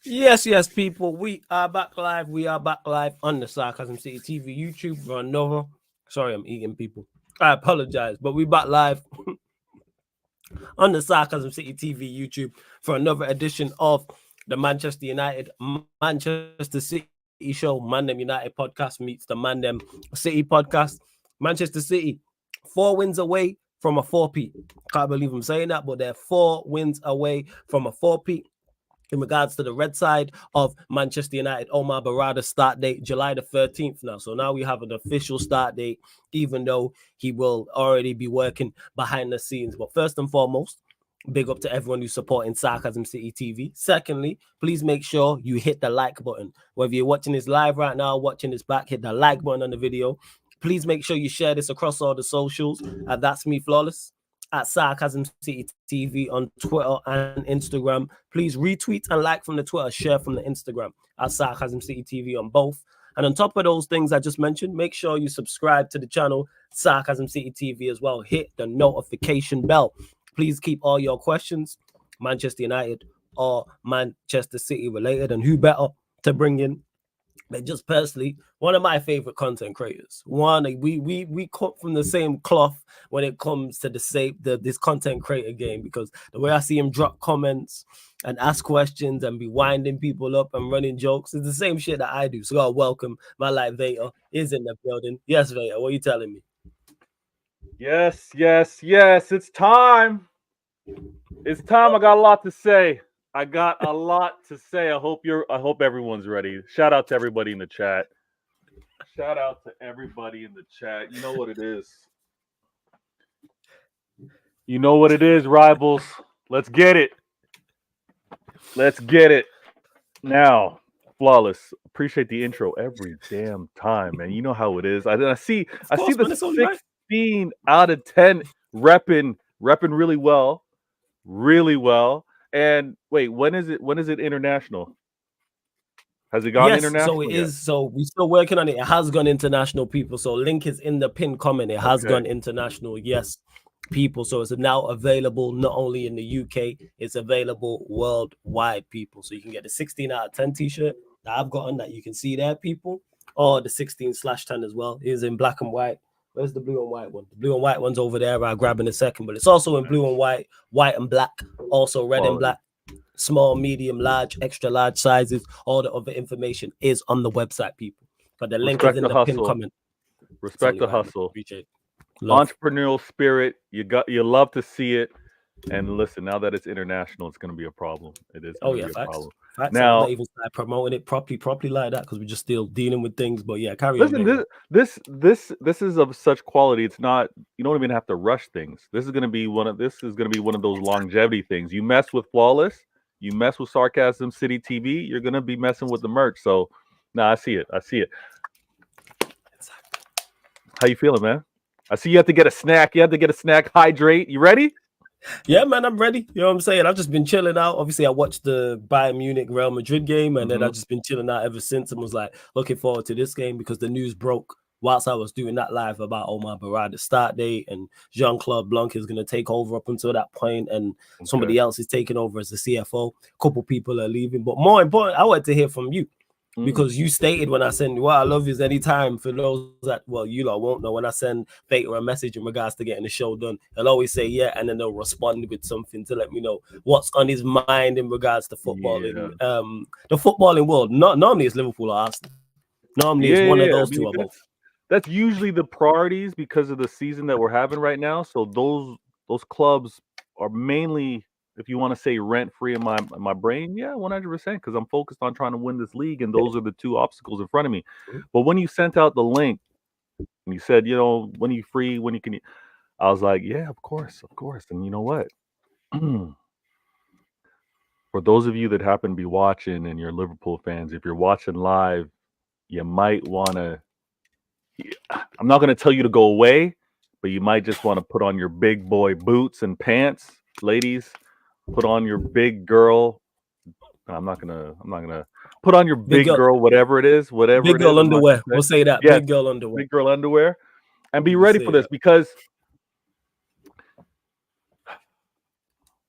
Yes, people. We are back live. We are back live on the Sarcasm City TV YouTube for another. Sorry, I'm eating, people. I apologize, but we back live on the Sarcasm City TV YouTube for another edition of the Manchester United Manchester City Show. Man Them United podcast meets the Man Them City podcast. Manchester City, 4 wins away from a four-peat. Can't believe I'm saying that, but they're 4 wins away from a four-peat. In regards to the red side of Manchester United, Omar Berrada start date July the 13th now. So now we have an official start date, even though he will already be working behind the scenes. But first and foremost, big up to everyone who's supporting Sarcasm City TV. Secondly, please make sure you hit the like button. Whether you're watching this live right now, watching this back, hit the like button on the video. Please make sure you share this across all the socials. That's me, Flawless, at Sarcasm City TV on Twitter and Instagram. Please retweet and like from the Twitter, share from the Instagram at Sarcasm City TV on both. And on top of those things I just mentioned, make sure you subscribe to the channel Sarcasm City TV as well. Hit the notification bell. Please keep all your questions Manchester United or Manchester City related. And who better to bring in but just personally, one of my favorite content creators. One, we cut from the same cloth when it comes to this content creator game, because the way I see him drop comments and ask questions and be winding people up and running jokes is the same shit that I do. So I welcome my life. Vader is in the building. Yes, Vader, what are you telling me? Yes. It's time. It's time. I got a lot to say. I got a lot to say. I hope everyone's ready. Shout out to everybody in the chat. Shout out to everybody in the chat. You know what it is. You know what it is, rivals. Let's get it. Let's get it. Now, Flawless. Appreciate the intro every damn time, man. You know how it is. I see the Man, it's only right. 16 out of 10 repping really well. Really well. And wait, when is it international? Has it gone Yes, international so it yet? is. So we're still working on it. It has gone international, people. So link is in the pinned comment. It has Okay. gone international. Yes, people. So it's now available not only in the UK, it's available worldwide, people. So you can get the 16 out of 10 t-shirt that I've got on that you can see there, people, or the 16/10 as well. It is in black and white. Where's the blue and white one? The blue and white one's over there. I'll grab in a second, but it's also in blue and white, white and black, also red and Quality. black. Small, medium, large, extra large sizes. All the other information is on the website, people. But the link is Respect in the the pinned hustle. comment. It's Respect only the right, man. hustle. Appreciate it. Love. Entrepreneurial spirit. You love to see it. And listen, now that it's international, it's going to be a problem. It is Oh going to yeah, be a facts. problem. Facts. And I'm not Now, even promoting it properly like that because we're just still dealing with things. But yeah, carry on, listen, Vader. this is of such quality. It's not, you don't even have to rush things. This is going to be one of those longevity things. You mess with Flawless, you mess with Sarcasm City TV, you're going to be messing with the merch. So, nah, I see it. How you feeling, man? I see you have to get a snack. Hydrate. You ready? Yeah, man, I'm ready. You know what I'm saying? I've just been chilling out. Obviously, I watched the Bayern Munich Real Madrid game, and then Mm-hmm. I've just been chilling out ever since and was like looking forward to this game because the news broke whilst I was doing that live about Omar Berrada's start date and Jean-Claude Blanc is going to take over up until that point, and somebody Okay. else is taking over as the CFO. A couple people are leaving, but more important, I want to hear from you. Because you stated when I send what I love is anytime for those that, well, you lot won't know, when I send Faker a message in regards to getting the show done, he'll always say yeah, and then they'll respond with something to let me know what's on his mind in regards to footballing. Yeah. The footballing world. Not normally it's Liverpool or Arsenal. Normally it's one of I those two mean, or both. that's usually the priorities because of the season that we're having right now. So those clubs are mainly, if you want to say, rent free in my brain. Yeah, 100%. Because I'm focused on trying to win this league, and those are the two obstacles in front of me. But when you sent out the link and you said, when are you free, when you can, I was like, yeah, of course. And you know what? For those of you that happen to be watching and you're Liverpool fans, if you're watching live, you might want to. I'm not going to tell you to go away, but you might just want to put on your big boy boots and pants, ladies. Put on your big girl. I'm not gonna put on your big girl, whatever it is. Big girl I'm not gonna underwear. say. We'll say that. Yes, Big girl underwear. big girl underwear, and be We'll ready say for this that. because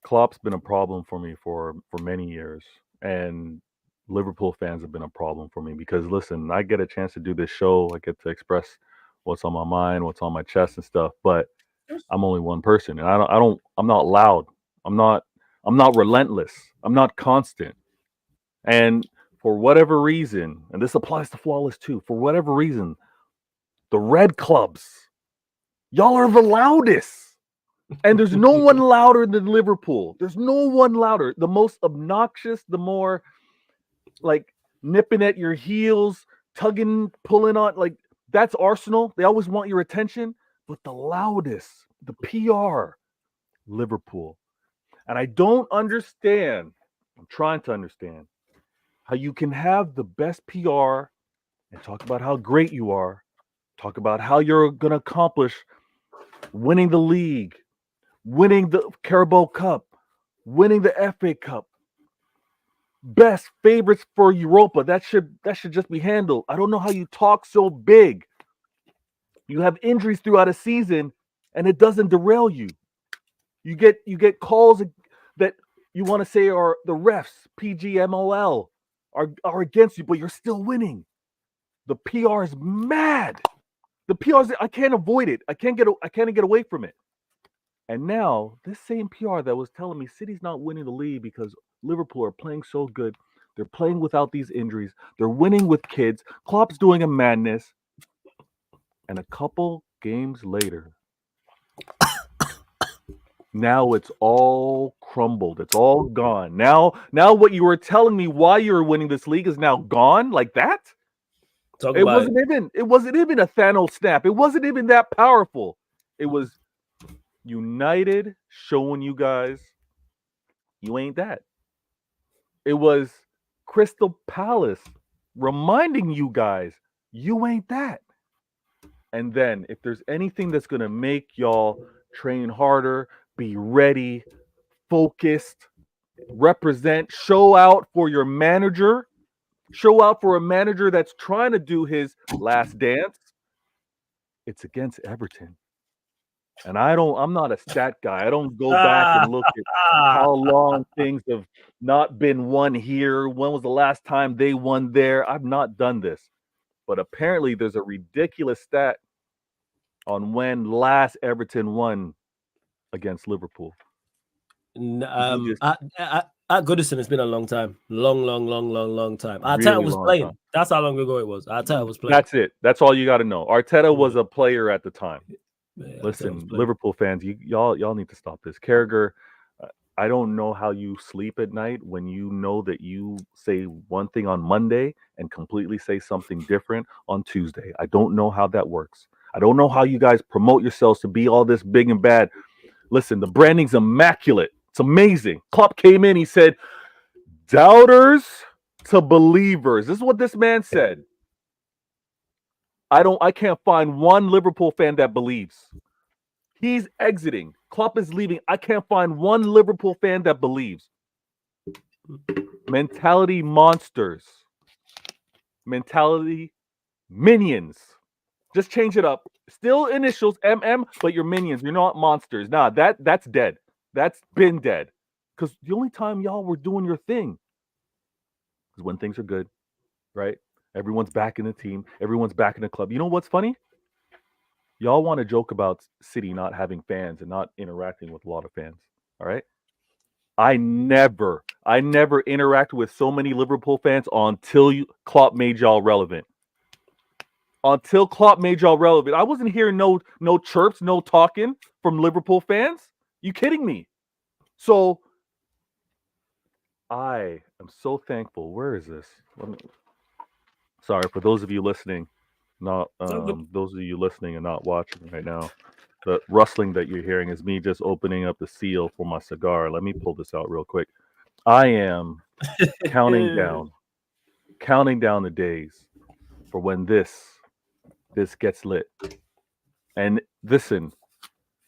Klopp's been a problem for me for many years, and Liverpool fans have been a problem for me because listen, I get a chance to do this show. I get to express what's on my mind, what's on my chest and stuff, but I'm only one person and I'm not loud. I'm not I'm not relentless. I'm not constant. And for whatever reason, and this applies to Flawless too, for whatever reason, the red clubs, y'all are the loudest. And there's no one louder than Liverpool. There's no one louder. The most obnoxious, the more like nipping at your heels, tugging, pulling on, like that's Arsenal. They always want your attention. But the loudest, the PR, Liverpool. And I don't understand. I'm trying to understand how you can have the best PR and talk about how great you are, talk about how you're going to accomplish winning the league, winning the Carabao Cup, winning the FA Cup, best favorites for Europa. That should just be handled. I don't know how you talk so big. You have injuries throughout a season, and it doesn't derail you. You get calls that you want to say are the refs, PGMOL, are against you, but you're still winning. The PR is mad. The PR is, I can't avoid it. I can't get away from it. And now this same PR that was telling me City's not winning the league because Liverpool are playing so good. They're playing without these injuries. They're winning with kids. Klopp's doing a madness. And a couple games later, now it's all crumbled. It's all gone. Now what you were telling me why you were winning this league is now gone like that? It wasn't even a Thanos snap. It wasn't even that powerful. It was United showing you guys you ain't that. It was Crystal Palace reminding you guys you ain't that. And then if there's anything that's going to make y'all train harder, be ready, focused, represent, show out for your manager, show out for a manager that's trying to do his last dance, it's against Everton. And I'm not a stat guy. I don't go back and look at how long things have not been won here. When was the last time they won there? I've not done this. But apparently there's a ridiculous stat on when last Everton won against Liverpool. At Goodison, it's been a long time. Long time. Arteta was playing. Time. That's how long ago it was. Arteta was playing. That's it. That's all you got to know. Arteta was a player at the time. Yeah, listen, Liverpool fans, y'all need to stop this. Carragher, I don't know how you sleep at night when you know that you say one thing on Monday and completely say something different on Tuesday. I don't know how that works. I don't know how you guys promote yourselves to be all this big and bad. Listen, the branding's immaculate. It's amazing. Klopp came in, he said, doubters to believers. This is what this man said. I can't find one Liverpool fan that believes. He's exiting. Klopp is leaving. I can't find one Liverpool fan that believes. Mentality monsters. Mentality minions. Just change it up. Still initials MM, but you're minions. You're not monsters. Nah, that's dead. That's been dead. Because the only time y'all were doing your thing is when things are good, right? Everyone's back in the team. Everyone's back in the club. You know what's funny? Y'all want to joke about City not having fans and not interacting with a lot of fans. All right. I never interacted with so many Liverpool fans until Klopp made y'all relevant. Until Klopp made y'all relevant. I wasn't hearing no chirps, no talking from Liverpool fans. You kidding me? So I am so thankful. Where is this? Sorry, for those of you listening, those of you listening and not watching right now, the rustling that you're hearing is me just opening up the seal for my cigar. Let me pull this out real quick. I am counting down the days for when this gets lit. And listen,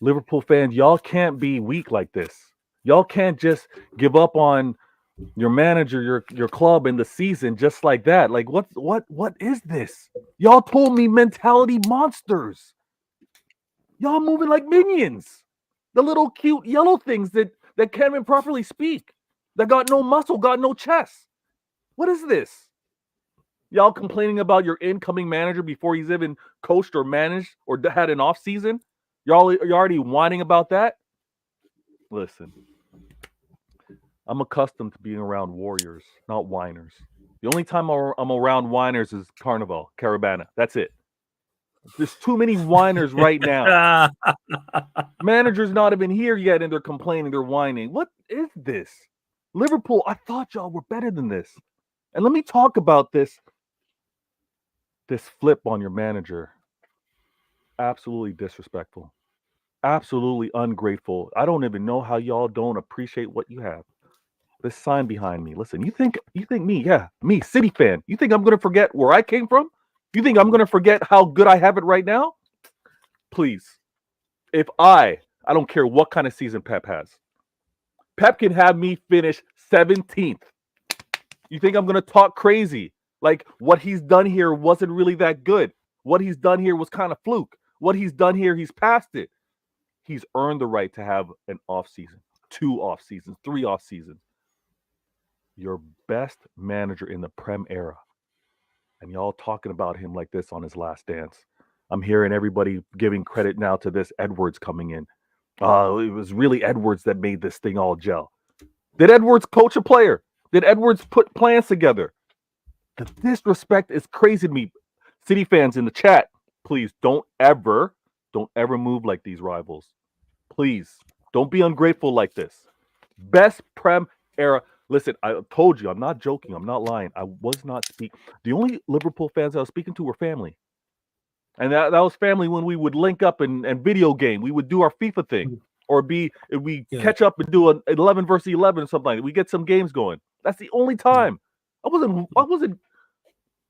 Liverpool fans, y'all can't be weak like this. Y'all can't just give up on your manager, your club in the season just like that. Like what is this? Y'all told me mentality monsters. Y'all moving like minions. The little cute yellow things that can't even properly speak. That got no muscle, got no chest. What is this? Y'all complaining about your incoming manager before he's even coached or managed or had an off season? You're already whining about that? Listen, I'm accustomed to being around warriors, not whiners. The only time I'm around whiners is Carnival, Caravana. That's it. There's too many whiners right now. Manager's not even here yet and they're complaining, they're whining. What is this? Liverpool, I thought y'all were better than this. And let me talk about this flip on your manager. Absolutely disrespectful. Absolutely ungrateful. I don't even know how y'all don't appreciate what you have. This sign behind me. Listen, you think me, yeah, me, City fan. You think I'm gonna forget where I came from? You think I'm gonna forget how good I have it right now? Please. If I don't care what kind of season Pep has. Pep can have me finish 17th. You think I'm gonna talk crazy? Like what he's done here wasn't really that good. What he's done here was kind of fluke. What he's done here, he's passed it. He's earned the right to have an off season, 2 off seasons, 3 off seasons. Your best manager in the Prem era. And y'all talking about him like this on his last dance. I'm hearing everybody giving credit now to this Edwards coming in. It was really Edwards that made this thing all gel. Did Edwards coach a player? Did Edwards put plans together? The disrespect is crazy to me. City fans in the chat, please don't ever move like these rivals. Please don't be ungrateful like this. Best Prem era. Listen, I told you, I'm not joking. I'm not lying. I was not speaking. The only Liverpool fans I was speaking to were family. And that was family when we would link up and video game. We would do our FIFA thing. Or we catch up and do an 11 versus 11 or something like that. We get some games going. That's the only time. I wasn't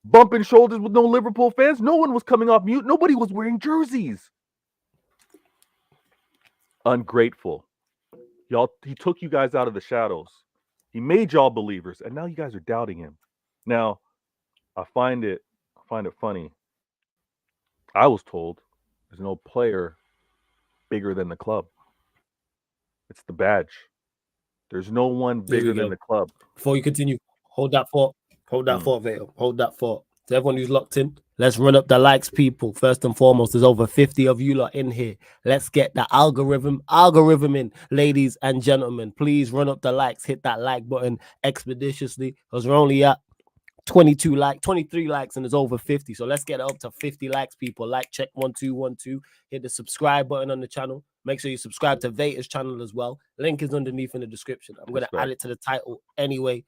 bumping shoulders with no Liverpool fans. No one was coming off mute. Nobody was wearing jerseys. Ungrateful. Y'all, he took you guys out of the shadows. He made y'all believers, and now you guys are doubting him. Now, I find it funny. I was told there's no player bigger than the club. It's the badge. There's no one bigger than the club. Before you continue, hold that thought. Hold that thought, Vale. Hold that thought. To everyone who's locked in, let's run up the likes, people. First and foremost, there's over 50 of you lot in here. Let's get the algorithm in, ladies and gentlemen. Please run up the likes. Hit that like button expeditiously because we're only at 23 likes, and there's over 50. So let's get it up to 50 likes, people. Like, check 1 2 1 2. Hit the subscribe button on the channel. Make sure you subscribe to Vata's channel as well. Link is underneath in the description. I'm going to add it to the title anyway.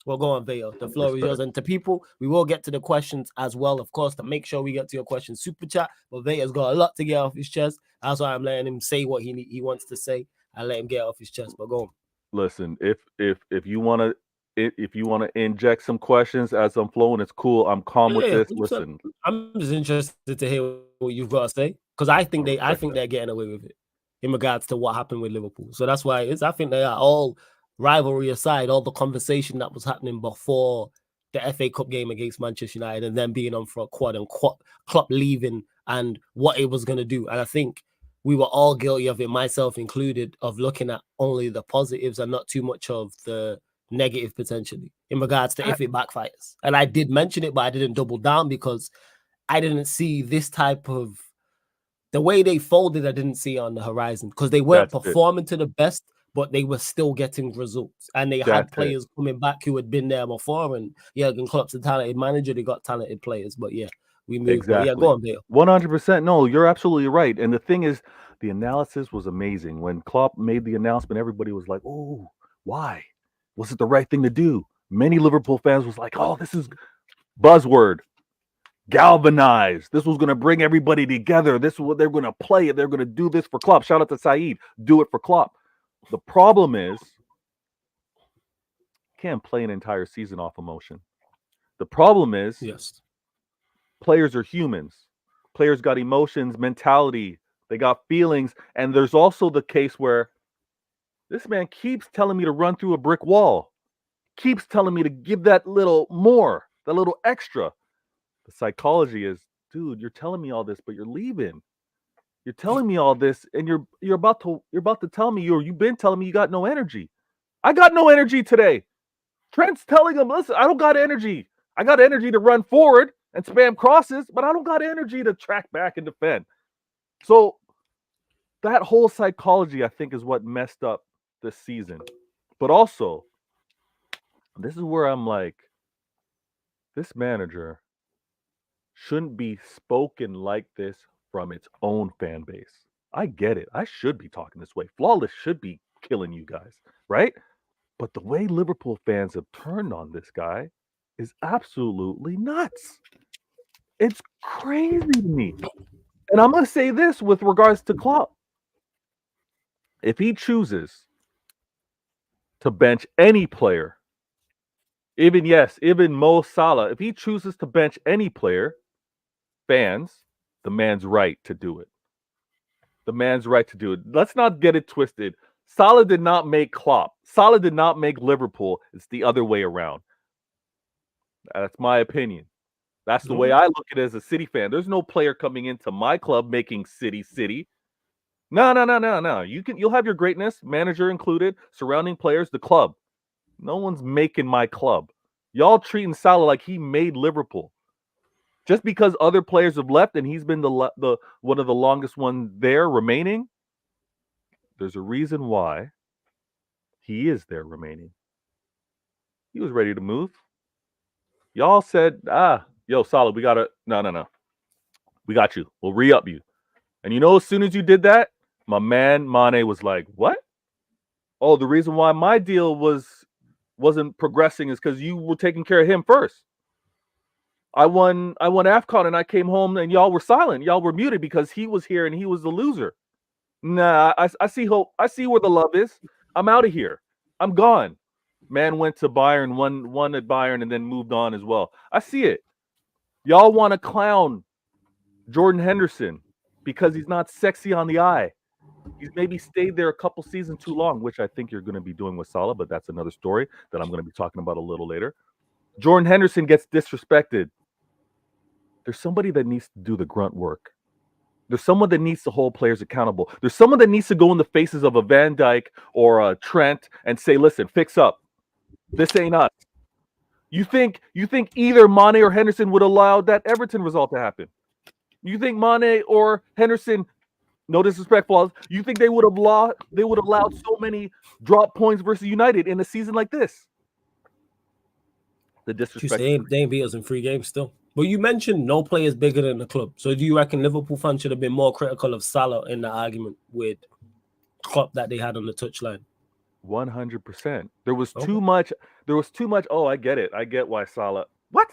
Well, go on, Vata. The floor is yours. And to people, we will get to the questions as well, of course, to make sure we get to your questions. Super chat, but Vata's got a lot to get off his chest. That's why I'm letting him say what he wants to say. I let him get off his chest, but go on. Listen, if you want to inject some questions as I'm flowing, it's cool. I'm calm with this. Listen, I'm just interested to hear what you've got to say because I think they're getting away with it in regards to what happened with Liverpool. So that's why it is. I think they are, all rivalry aside, all the conversation that was happening before the FA Cup game against Manchester United and then being on for a quad and Klopp leaving and what it was going to do. And I think we were all guilty of it, myself included, of looking at only the positives and not too much of the negative potentially in regards to if it backfires. And I did mention it, but I didn't double down because I didn't see this type of the way they folded. I didn't see on the horizon because they weren't performing to the best, but they were still getting results. And they had players coming back who had been there before. And Jurgen Klopp's a talented manager. They got talented players. But yeah, we moved. Exactly. Yeah, go on, Bill. 100%. No, you're absolutely right. And the thing is, the analysis was amazing. When Klopp made the announcement, everybody was like, oh, why? Was it the right thing to do? Many Liverpool fans was like, oh, this is buzzword. Galvanized. This was going to bring everybody together. This is what they're going to play. They're going to do this for Klopp. Shout out to Saeed. Do it for Klopp. The problem is, can't play an entire season off emotion. The problem is, players are humans. Players got emotions, mentality. They got feelings. And there's also the case where this man keeps telling me to run through a brick wall. Keeps telling me to give that little more, that little extra. The psychology is, dude, you're telling me all this, but you're leaving. You're telling me all this, and you're about to tell me, you've been telling me you got no energy. I got no energy today. Trent's telling him, listen, I don't got energy. I got energy to run forward and spam crosses, but I don't got energy to track back and defend. So that whole psychology, I think, is what messed up this season. But also, this is where I'm like, this manager shouldn't be spoken like this from its own fan base. I get it. I should be talking this way. Flawless should be killing you guys, right? But the way Liverpool fans have turned on this guy is absolutely nuts. It's crazy to me. And I'm going to say this with regards to Klopp. If he chooses to bench any player, even Mo Salah, if he chooses to bench any player, fans, the man's right to do it. The man's right to do it. Let's not get it twisted. Salah did not make Klopp. Salah did not make Liverpool. It's the other way around. That's my opinion. That's the way I look at it as a City fan. There's no player coming into my club making City. No. You'll have your greatness, manager included, surrounding players, the club. No one's making my club. Y'all treating Salah like he made Liverpool. Just because other players have left and he's been the one of the longest ones there remaining, there's a reason why he is there remaining. He was ready to move. Y'all said, yo, Salah, we gotta no. We got you. We'll re-up you. And you know, as soon as you did that, my man Mane was like, what? Oh, the reason why my deal wasn't progressing is because you were taking care of him first. I won AFCON and I came home and y'all were silent. Y'all were muted because he was here and he was the loser. Nah, I see hope. I see where the love is. I'm out of here. I'm gone. Man went to Bayern, won at Bayern, and then moved on as well. I see it. Y'all want to clown Jordan Henderson because he's not sexy on the eye. He's maybe stayed there a couple seasons too long, which I think you're going to be doing with Salah, but that's another story that I'm going to be talking about a little later. Jordan Henderson gets disrespected. There's somebody that needs to do the grunt work. There's someone that needs to hold players accountable. There's someone that needs to go in the faces of a Van Dijk or a Trent and say, listen, fix up. This ain't us. You think either Mane or Henderson would allow that Everton result to happen? You think Mane or Henderson, no disrespect, Flawless, you think they would have allowed so many drop points versus United in a season like this? The disrespect. They ain't beat us in 3 games still. But you mentioned no players bigger than the club. So do you reckon Liverpool fans should have been more critical of Salah in the argument with Klopp that they had on the touchline? 100%. There was too much. Oh, I get it. I get why Salah. What?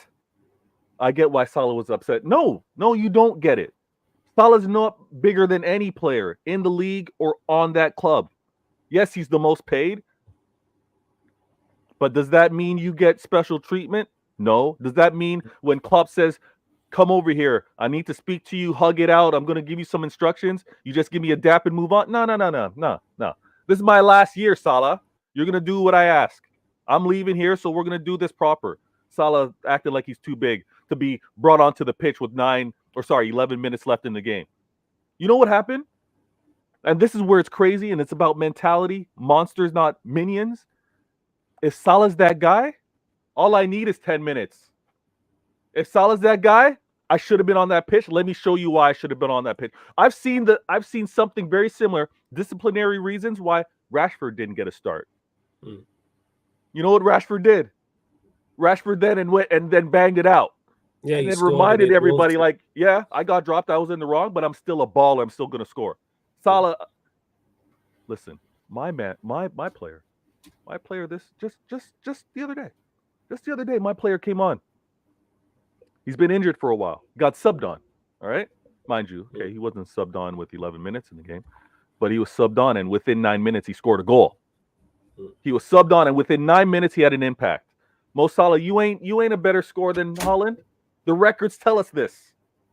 I get why Salah was upset. No, you don't get it. Salah's not bigger than any player in the league or on that club. Yes, he's the most paid. But does that mean you get special treatment? No. Does that mean when Klopp says, come over here, I need to speak to you, hug it out, I'm going to give you some instructions, you just give me a dap and move on? No. This is my last year, Salah. You're going to do what I ask. I'm leaving here, so we're going to do this proper. Salah acted like he's too big to be brought onto the pitch with 11 minutes left in the game. You know what happened? And this is where it's crazy, and it's about mentality. Monsters, not minions. If Salah's that guy, all I need is 10 minutes. If Salah's that guy, I should have been on that pitch. Let me show you why I should have been on that pitch. I've seen something very similar, disciplinary reasons why Rashford didn't get a start. You know what Rashford did? Rashford then banged it out. Yeah, and then reminded everybody like, yeah, I got dropped. I was in the wrong, but I'm still a baller. I'm still going to score. Salah, listen, my player, this just the other day. Just the other day, my player came on. He's been injured for a while. Got subbed on. All right? Mind you, okay, he wasn't subbed on with 11 minutes in the game, but he was subbed on, and within 9 minutes, he scored a goal. He was subbed on, and within 9 minutes, he had an impact. Mo Salah, you ain't a better scorer than Haaland. The records tell us this.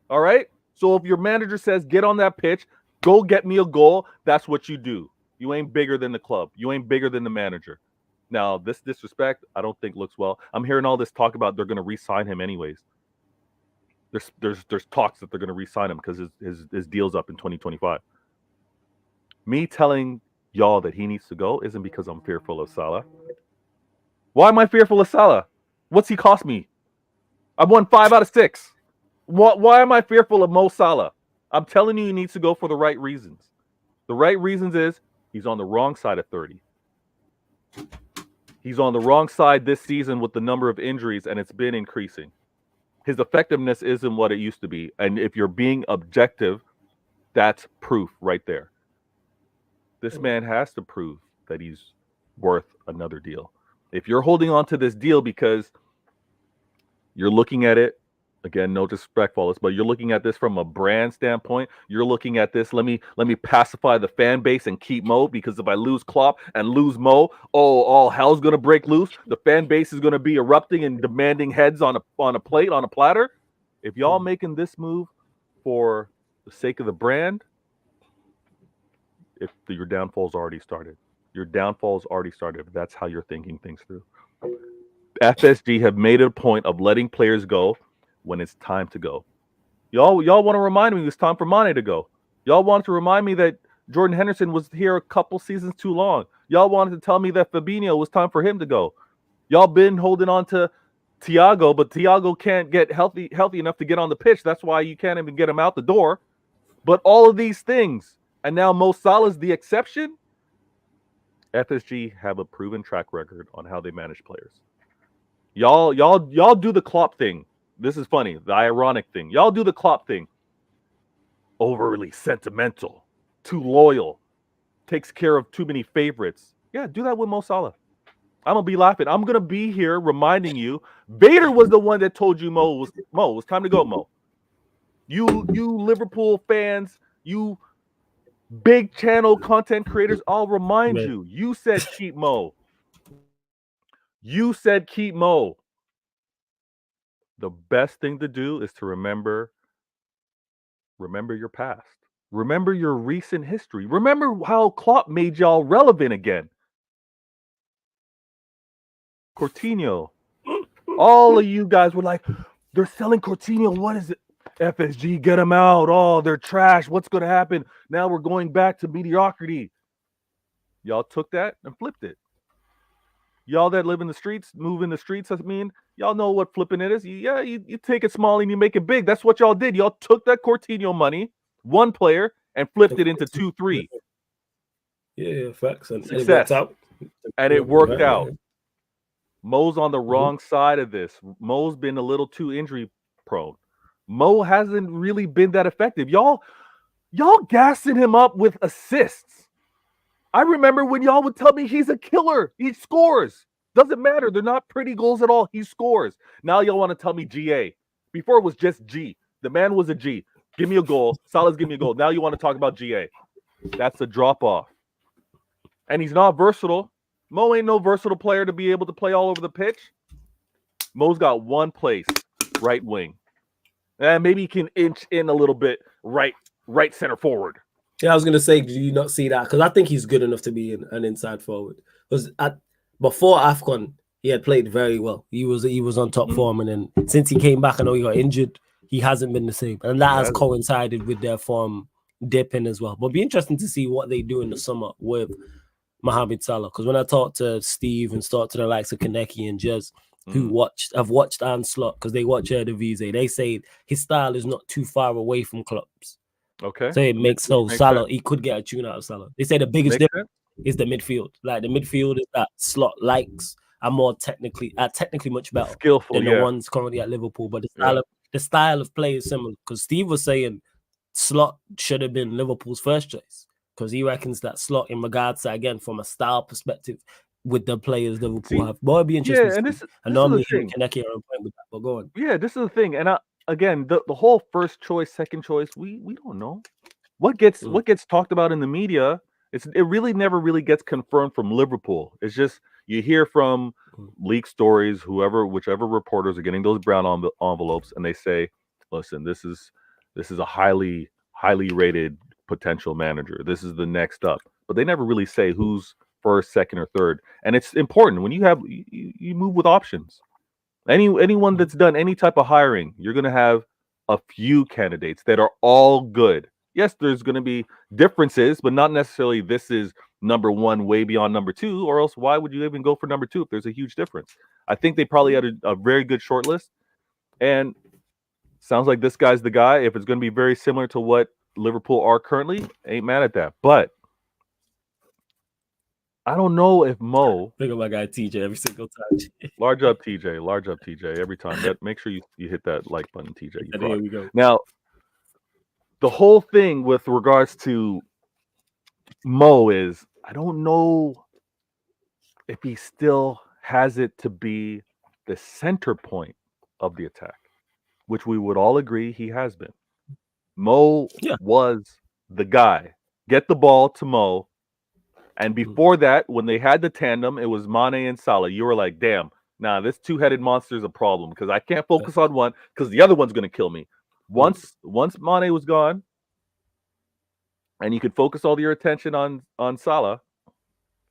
All right? So if your manager says, get on that pitch, go get me a goal, that's what you do. You ain't bigger than the club. You ain't bigger than the manager. Now, this disrespect, I don't think looks well. I'm hearing all this talk about they're going to re-sign him anyways. There's talks that they're going to re-sign him because his deal's up in 2025. Me telling y'all that he needs to go isn't because I'm fearful of Salah. Why am I fearful of Salah? What's he cost me? I've won 5 out of 6. Why am I fearful of Mo Salah? I'm telling you, he needs to go for the right reasons. The right reasons is he's on the wrong side of 30. He's on the wrong side this season with the number of injuries, and it's been increasing. His effectiveness isn't what it used to be. And if you're being objective, that's proof right there. This man has to prove that he's worth another deal. If you're holding on to this deal because you're looking at it, again, no disrespectful, but you're looking at this from a brand standpoint. You're looking at this, let me pacify the fan base and keep Mo, because if I lose Klopp and lose Mo, all hell's gonna break loose. The fan base is gonna be erupting and demanding heads on a plate, on a platter. If y'all making this move for the sake of the brand, your downfall's already started. Your downfall's already started. That's how you're thinking things through. FSG have made it a point of letting players go when it's time to go. Y'all want to remind me it's time for Mane to go. Y'all want to remind me that Jordan Henderson was here a couple seasons too long. Y'all wanted to tell me that Fabinho was time for him to go. Y'all been holding on to Thiago, but Thiago can't get healthy enough to get on the pitch. That's why you can't even get him out the door. But all of these things, and now Mo Salah's the exception. FSG have a proven track record on how they manage players. Y'all do the Klopp thing. This is funny, the ironic thing. Y'all do the Klopp thing. Overly sentimental, too loyal, takes care of too many favorites. Yeah, do that with Mo Salah. I'm gonna be laughing. I'm gonna be here reminding you. Vader was the one that told you Mo was time to go, Mo. You Liverpool fans, you big channel content creators, I'll remind you. You said keep Mo. You said keep Mo. The best thing to do is to remember your past. Remember your recent history. Remember how Klopp made y'all relevant again. Coutinho. All of you guys were like, they're selling Coutinho. What is it? FSG, get them out. Oh, they're trash. What's going to happen? Now we're going back to mediocrity. Y'all took that and flipped it. Y'all that live in the streets, move in the streets, I mean, y'all know what flipping it is. You take it small and you make it big. That's what y'all did. Y'all took that Coutinho money, one player, and flipped it into 2-3. Yeah, facts. And success. It worked out. Mo's on the wrong side of this. Mo's been a little too injury prone. Mo hasn't really been that effective. Y'all gassing him up with assists. I remember when y'all would tell me he's a killer. He scores. Doesn't matter. They're not pretty goals at all. He scores. Now y'all want to tell me GA. Before it was just G. The man was a G. Give me a goal. Salah's give me a goal. Now you want to talk about GA. That's a drop off. And he's not versatile. Mo ain't no versatile player to be able to play all over the pitch. Mo's got one place, right wing. And maybe he can inch in a little bit right center forward. Yeah, I was gonna say, do you not see that? Because I think he's good enough to be an inside forward. Because before AFCON, he had played very well. He was on top form, and then since he came back, I know he got injured. He hasn't been the same, and that has coincided with their form dipping as well. But it'd be interesting to see what they do in the summer with Mohamed Salah. Because when I talked to Steve and talked to the likes of Kaneki and Jez, who have watched Arne Slot, because they watch Eredivisie, they say his style is not too far away from Klopp's. Okay. So it makes Salah, sense. He could get a tune out of Salah. They say the biggest difference is the midfield. Like the midfield is that Slot likes are more technically much better skillful than the ones currently at Liverpool. But the style of play is similar. Because Steve was saying Slot should have been Liverpool's first choice. Because he reckons that Slot, in regards to, again, from a style perspective, with the players Liverpool have. But it'd be interesting. Yeah, and this normally Kaneki are on point with that. But go on. Yeah, this is the thing. And again, the whole first choice, second choice, we don't know what gets talked about in the media. It really never really gets confirmed from Liverpool. It's just you hear from leak stories, whichever reporters are getting those brown envelopes, and they say, "Listen, this is a highly rated potential manager. This is the next up." But they never really say who's first, second, or third. And it's important when you move with options. Anyone that's done any type of hiring, you're going to have a few candidates that are all good. Yes, there's going to be differences, but not necessarily this is number one way beyond number two, or else why would you even go for number two if there's a huge difference? I think they probably had a very good short list, and sounds like this guy's the guy. If it's going to be very similar to what Liverpool are currently, ain't mad at that. But I don't know if Mo. Think of my guy TJ every single time. Large up TJ. Large up TJ every time. Make sure you hit that like button, TJ. And here we go. Now, the whole thing with regards to Mo is I don't know if he still has it to be the center point of the attack, which we would all agree he has been. Mo was the guy. Get the ball to Mo. And before that, when they had the tandem, it was Mane and Salah. You were like, damn, nah, this two-headed monster is a problem because I can't focus on one because the other one's going to kill me. Once Mane was gone and you could focus all your attention on Salah,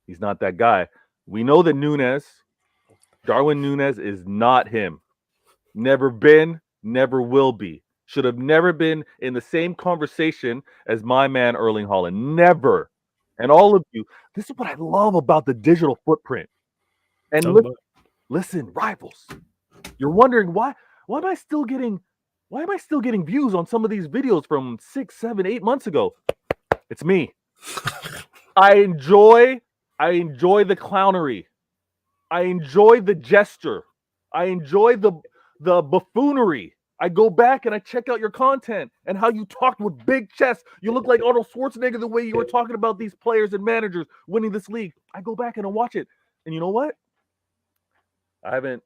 he's not that guy. We know that Darwin Núñez is not him. Never been, never will be. Should have never been in the same conversation as my man Erling Haaland. Never. And all of you, this is what I love about the digital footprint. And listen, rivals, you're wondering why am I still getting views on some of these videos from 6, 7, 8 months ago? It's me. I enjoy the clownery. I enjoy the gesture. I enjoy the buffoonery. I go back and I check out your content and how you talked with big chest. You look like Arnold Schwarzenegger the way you were talking about these players and managers winning this league. I go back and I watch it. And you know what? I haven't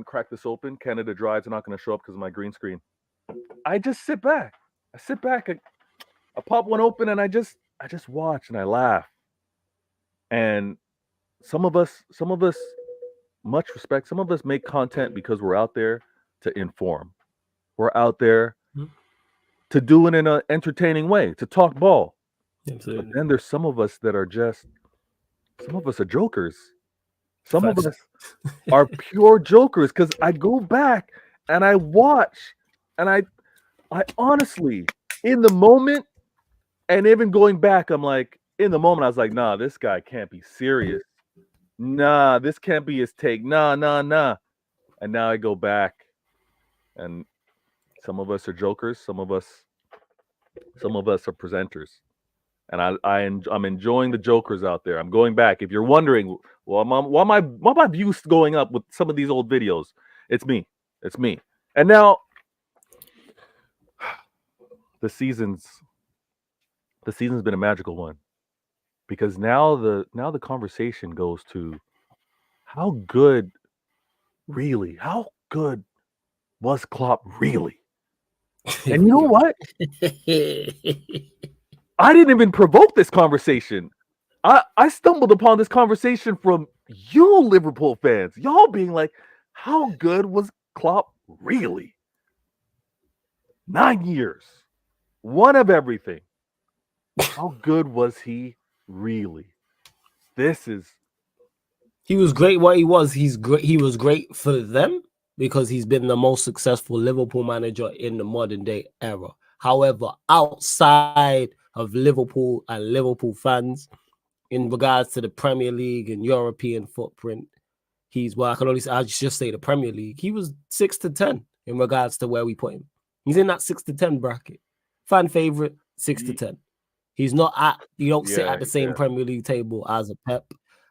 cracked this open. Canada Drive's not going to show up because of my green screen. I just sit back. I pop one open and I just watch and I laugh. And some of us, much respect, some of us make content because we're out there to inform. We're out there to do it in an entertaining way, to talk ball. Absolutely. But then there's some of us that are some of us are jokers. Some of us are pure jokers because I go back and I watch and I honestly, in the moment and even going back, I'm like, in the moment, I was like, nah, this guy can't be serious. Nah, this can't be his take. Nah. And now I go back and some of us are jokers. Some of us are presenters. And I'm enjoying the jokers out there. I'm going back. If you're wondering, well, why my views going up with some of these old videos? It's me. And now the season's been a magical one. Because now the conversation goes to how good was Klopp really? And you know what? I didn't even provoke this conversation. I stumbled upon this conversation from you Liverpool fans. Y'all being like, how good was Klopp really? 9 years. One of everything. How good was he really? He was great what he was. He's great. He was great for them because he's been the most successful Liverpool manager in the modern day era. However, outside of Liverpool and Liverpool fans, in regards to the Premier League and European footprint, I just say the Premier League. He was 6 to 10 in regards to where we put him. He's in that 6 to 10 bracket. Fan favorite, 6 to 10. He's not you don't sit at the same Premier League table as a Pep,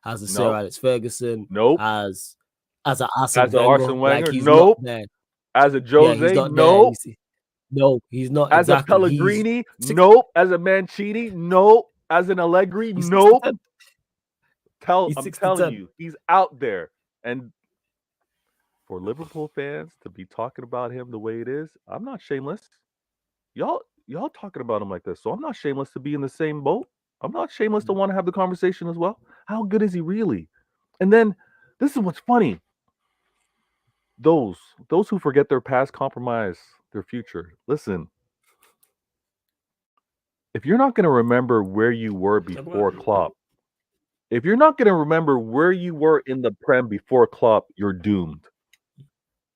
as a Sir Alex Ferguson, as an Arsene Wenger. Like he's not there. As a Jose, no, he's not. As a Pellegrini, nope. As a Mancini, nope. As an Allegri, nope. I'm telling you, he's out there. And for Liverpool fans to be talking about him the way it is, I'm not shameless. Y'all talking about him like this, so I'm not shameless to be in the same boat. I'm not shameless to want to have the conversation as well. How good is he really? And then this is what's funny. Those who forget their past compromise their future. Listen, if you're not going to remember where you were before Klopp, if you're not going to remember where you were in the Prem before Klopp, you're doomed.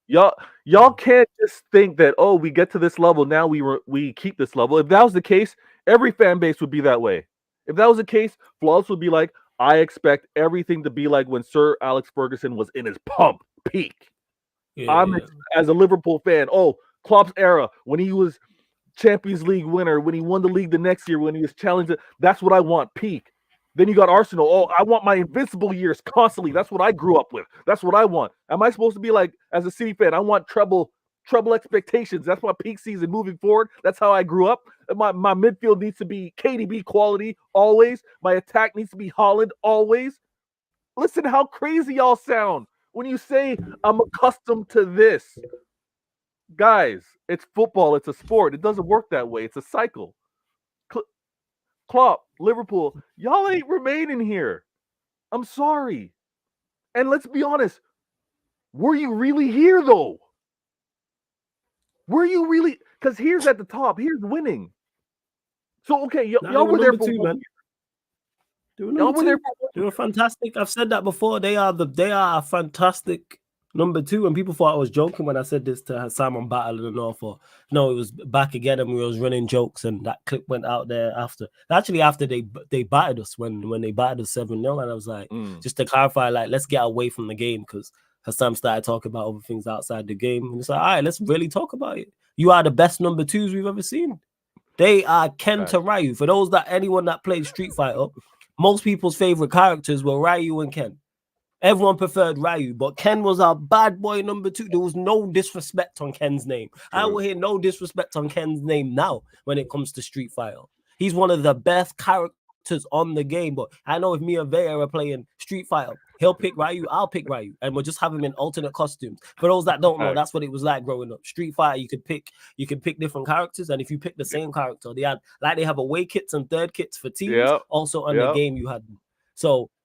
Y'all can't just think that, oh, we get to this level, now we keep this level. If that was the case, Every fan base would be that way. If that was the case, Flawless would be like, I expect everything to be like when Sir Alex Ferguson was in his peak. I'm Yeah. as a Liverpool fan. Oh, Klopp's era when he was Champions League winner, when he won the league the next year, when he was challenged. That's what I want, peak. Then you got Arsenal. Oh, I want my invincible years constantly. That's what I grew up with. That's what I want. Am I supposed to be like, as a City fan, I want treble expectations. That's my peak season moving forward. That's how I grew up. My midfield needs to be KDB quality always. My attack needs to be Holland always. Listen how crazy y'all sound when you say I'm accustomed to this. Guys, it's football. It's a sport. It doesn't work that way. It's a cycle. Klopp, Liverpool, y'all ain't remaining here. I'm sorry. And let's be honest, were you really here though? Were you really? Because here's at the top. Here's winning. So okay, y'all were there for 1 year. They were fantastic. I've said that before. They are a fantastic number 2. And people thought I was joking when I said this to Simon Battle in the North. Or no, it was back again, and we was running jokes, and that clip went out there after. Actually, after they battered us when they battered us 7-0, and I was like, just to clarify, like, let's get away from the game, because Hassan started talking about other things outside the game, and it's like, all right, let's really talk about it. You are the best number 2s we've ever seen. They are Ken to Ryu. For those anyone that played Street Fighter, most people's favorite characters were Ryu and Ken. Everyone preferred Ryu, but Ken was our bad boy number 2. There was no disrespect on Ken's name. True. I will hear no disrespect on Ken's name now when it comes to Street Fighter. He's one of the best characters on the game, but I know if me and Vega are playing Street Fighter, he'll pick Ryu, I'll pick Ryu, and we'll just have him in alternate costumes. For those that don't know, that's what it was like growing up. Street Fighter, you could pick different characters, and if you pick the same character, they have away kits and third kits for teams. Also on the game, you had them.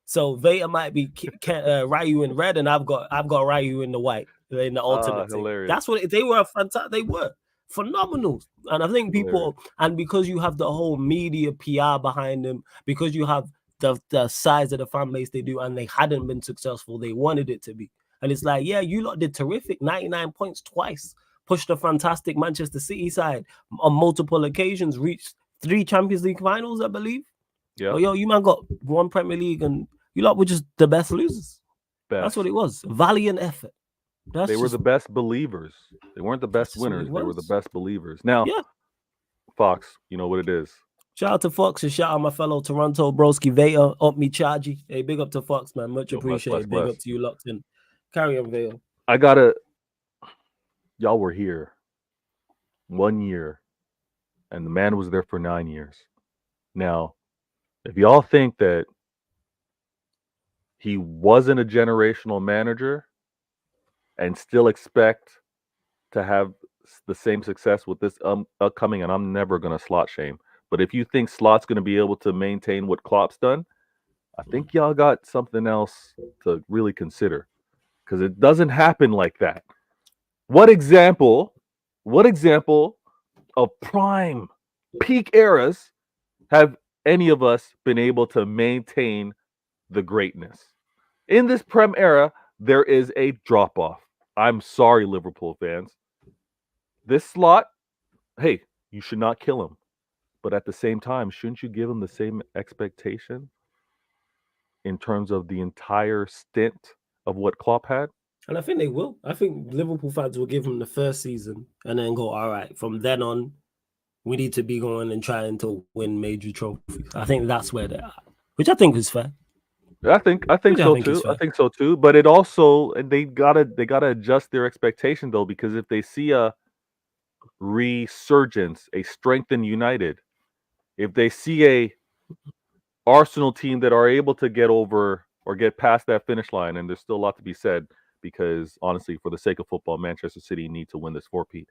So Vega might be Ryu in red, and I've got Ryu in the white in the alternate thing. That's what they were. Fantastic. They were phenomenal, and I think people, and because you have the whole media PR behind them, because you have the size of the fan base they do, and they hadn't been successful, they wanted it to be, and it's like, yeah, you lot did terrific, 99 points twice, pushed a fantastic Manchester City side on multiple occasions, reached 3 Champions League finals, I believe. Yeah, but you man got 1 Premier League, and you lot were just the best losers. That's what it was. Valiant effort. They were the best believers. They weren't the best winners. They were the best believers. Now, Fox, you know what it is. Shout out to Fox and shout out my fellow Toronto broski Vega, up me Chargy. Hey, big up to Fox, man. Much appreciated. Big up to you, locked in. Carry on, Vega. Y'all were here 1 year, and the man was there for 9 years. Now, if y'all think that he wasn't a generational manager and still expect to have the same success with this upcoming, and I'm never going to slot shame, but if you think Slot's going to be able to maintain what Klopp's done, I think y'all got something else to really consider, because it doesn't happen like that. What example of prime peak eras have any of us been able to maintain the greatness? In this Prem era, there is a drop-off. I'm sorry, Liverpool fans. This Slot, hey, you should not kill him. But at the same time, shouldn't you give him the same expectation in terms of the entire stint of what Klopp had? And I think they will. I think Liverpool fans will give him the first season and then go, all right, from then on, we need to be going and trying to win major trophies. I think that's where they are, which I think is fair. I think so too. I think so too. But it also, they gotta adjust their expectation though, because if they see a resurgence, a strengthened United, if they see a Arsenal team that are able to get over or get past that finish line, and there's still a lot to be said, because honestly, for the sake of football, Manchester City need to win this four-peat.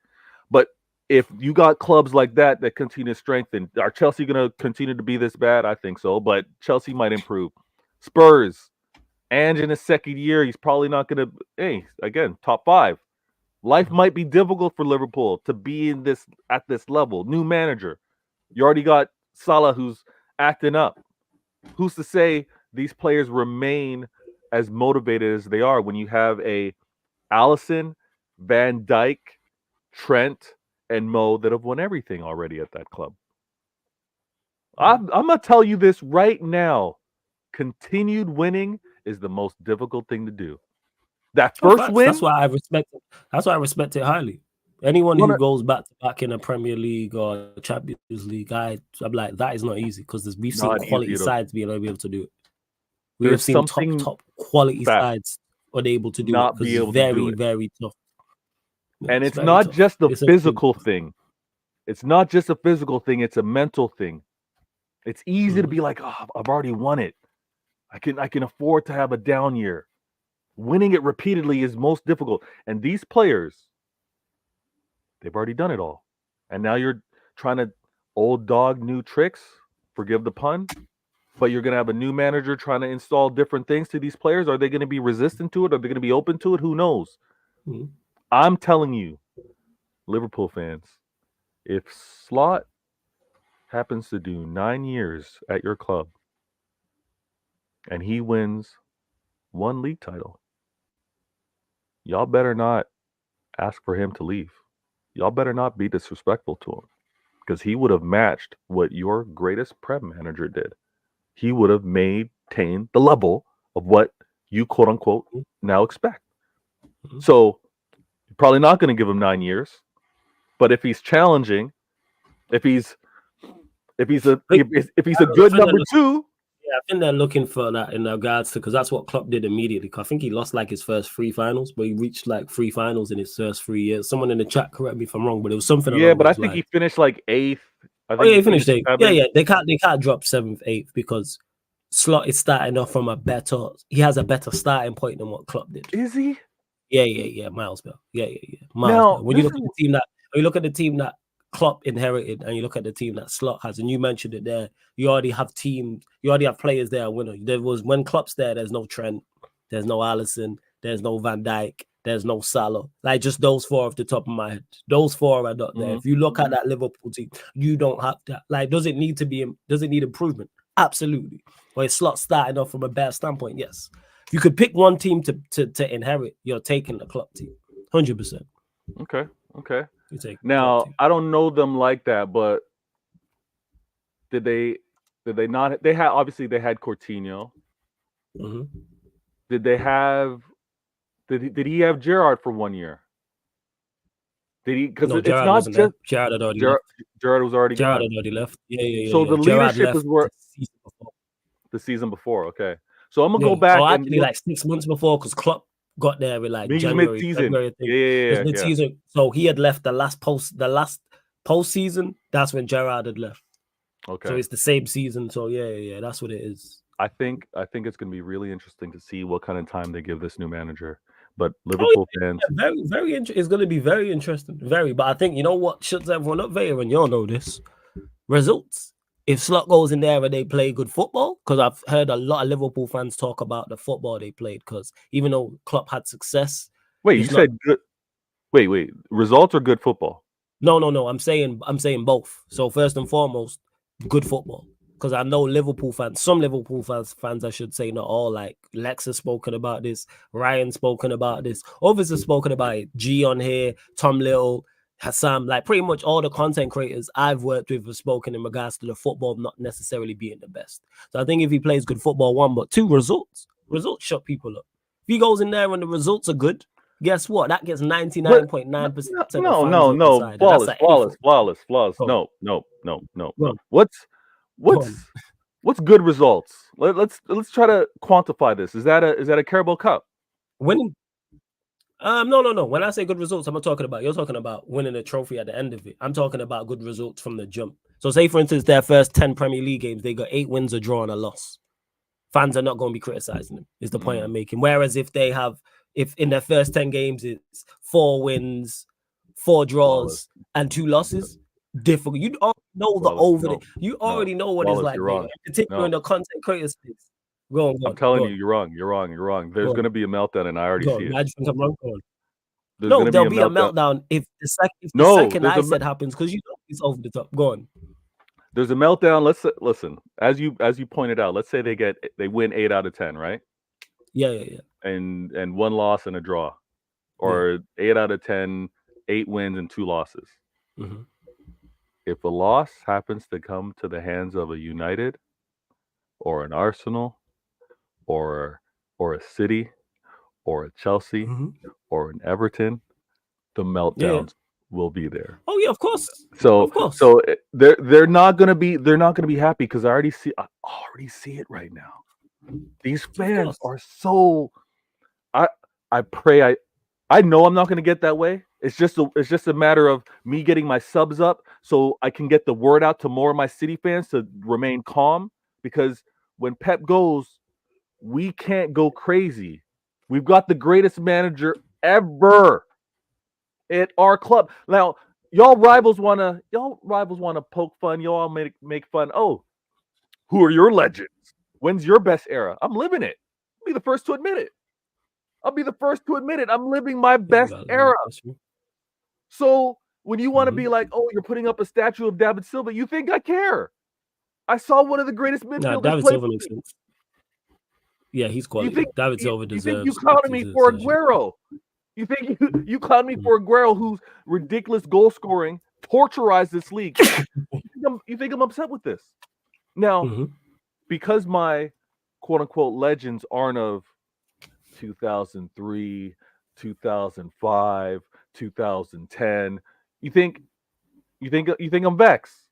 But if you got clubs like that continue to strengthen, are Chelsea going to continue to be this bad? I think so, but Chelsea might improve. Spurs, and in his second year, he's probably not going to, again, top 5. Life might be difficult for Liverpool to be at this level. New manager. You already got Salah, who's acting up. Who's to say these players remain as motivated as they are when you have a Alisson, Van Dijk, Trent, and Mo that have won everything already at that club? I'm gonna tell you this right now. Continued winning is the most difficult thing to do. That Oh, first facts. That's win, why I respect it. That's why I respect it highly. Anyone one who of- goes back to back in a Premier League or Champions League, I'm like, that is not easy because we've seen not quality easy to. sides being able to do it. We have There's seen something top quality fast sides unable to do it not because be it's able to do very, it, very tough. Yeah, and it's it's very not tough. just the It's extremely physical tough. thing. It's not just a physical thing. It's a mental thing. It's easy to Mhm. be like, oh, I've already won it. I can afford to have a down year. Winning it repeatedly is most difficult. And these players, they've already done it all. And now you're trying to old dog new tricks, forgive the pun, but you're going to have a new manager trying to install different things to these players. Are they going to be resistant to it? Are they going to be open to it? Who knows? Mhm. I'm telling you, Liverpool fans, if Slot happens to do 9 years at your club and he wins one league title, y'all better not ask for him to leave. Y'all better not be disrespectful to him because he would have matched what your greatest Prem manager did. He would have maintained the level of what you quote unquote now expect. Mhm. So you're probably not going to give him 9 years, but if he's challenging, if he's But if he's I a don't know, good number two, I think they're looking for that in regards to because that's what Klopp did immediately. I think he lost like his first 3 finals, but he reached like 3 finals in his first 3 years. Someone in the chat correct me if I'm wrong, but it was something yeah, along but I those think he lines. finished like eighth. I Oh think yeah, he he finished finished eighth. Yeah, seventh. yeah. They can't drop seventh, eighth because Slot is starting off from a better. He has a better starting point than what Klopp did. Is he? Yeah. Miles Bell. Yeah. Miles Now Bell. When this is you look at the team that Klopp inherited, and you look at the team that Slot has, and you mentioned it there, you already have players there, winner. There was when Klopp's there, there's no Trent, there's no Allison, there's no Van Dijk, there's no Salah. Like just those four off the top of my head. Those four are not there. Mhm. If you look at that Liverpool team, you don't have that. Like, does it need improvement? Absolutely. But it's Slot starting off from a bad standpoint, yes. If you could pick one team to inherit, you're taking the Klopp team. 100%. okay. Okay. You take the Klopp Now team. I don't know them like that, but did they not? They had obviously they had Coutinho. Mm-hmm. Did they have? Did he have Gerard for 1 year? Did he? Because No, it's Gerard not wasn't there. just Gerard had already Gerard. left. Gerard was already Gerard gone. had already left. So the Yeah. Gerard leadership left is where the season before. the season before. Okay, so I'm gonna go Yeah. Or back and actually look. like 6 months before because Klopp got there with like He's January, mid-season. February, I think. It was Yeah. mid-season. So he had left the last postseason. That's when Gerard had left. Okay. So it's the same season. So yeah. That's what it is. I think it's gonna be really interesting to see what kind of time they give this new manager. But Oh, Liverpool fans, very interesting. It's going to be very interesting. Very. But I think, you know what shuts everyone up, Vader, and you'll know this. Results. If Slot goes in there and they play good football, because I've heard a lot of Liverpool fans talk about the football they played, because even though Klopp had success, wait, you it's not. said good. Wait, results or good football? No. I'm saying both. So first and foremost, good football. Because I know some Liverpool fans, I should say, not all, like Lex has spoken about this, Ryan spoken about this, others have spoken about it, G on here, Tom Little, Hassan, like pretty much all the content creators I've worked with have spoken in regards to the football not necessarily being the best. So I think if he plays good football, one, but two, results shut people up. If he goes in there and the results are good, guess what? That gets But 99.9% of fans on your no. side. And that's Flawless, at any football. flawless. Go on, No. go on, go on. What's good results? Let's try to quantify this. Is that a Carabao Cup? Winning. No. When I say good results, you're talking about winning a trophy at the end of it. I'm talking about good results from the jump. So say, for instance, their first 10 Premier League games, they got 8 wins, a draw, and a loss. Fans are not going to be criticizing them, is the point I'm making. Whereas if in their first 10 games, it's 4 wins, 4 Flawless, draws, and 2 losses, difficult. You already know the flawless. over No, there. You no, already know what it's flawless. like, You're Vader. wrong. In particular No, in the content creator space. Go on, go I'm on, telling go you, on, you're wrong. You're wrong. go There's on, gonna be a meltdown, and I already go see on. it. I just think I'm wrong. Go on. There's No, gonna be there'll a be a meltdown. meltdown if the No, second I said happens, because you know it's over the top. Go on. there's a meltdown. Let's listen. As you pointed out, let's say they win 8 out of 10, right? Yeah. And 1 loss and a draw, or 8 out of 10, 8 wins and 2 losses. Mm-hmm. if a loss happens to come to the hands of a United or an Arsenal or a City or a Chelsea Hmm. or an Everton, the Yeah, yeah. meltdowns will be there. Oh yeah, of course, So of course. so they're not gonna be happy because I already see it right now. These Of fans course. are so I I pray I know I'm not gonna get that way. It's just a matter of me getting my subs up so I can get the word out to more of my City fans to remain calm because when Pep goes, we can't go crazy. We've got the greatest manager ever at our club. Now, y'all rivals wanna poke fun. Y'all make fun. Oh, who are your legends? When's your best era? I'm living it. I'll be the first to admit it. I'm living my Yeah, you best got era. that's true. So when you want to be Hmm. like, oh, you're putting up a statue of David Silva, you think I care? I saw one of the greatest Nah, midfielders David play Silva for makes me. sense. Yeah, he's You quality. think David Silva you think you deserves clowned me for a shout. Aguero? You think you clowned me Mhm. for Aguero, whose ridiculous goal scoring torturized this league? You think I'm upset with this? Now, Mhm. because my quote unquote legends aren't of 2003, 2005, 2010, you think you think I'm vexed?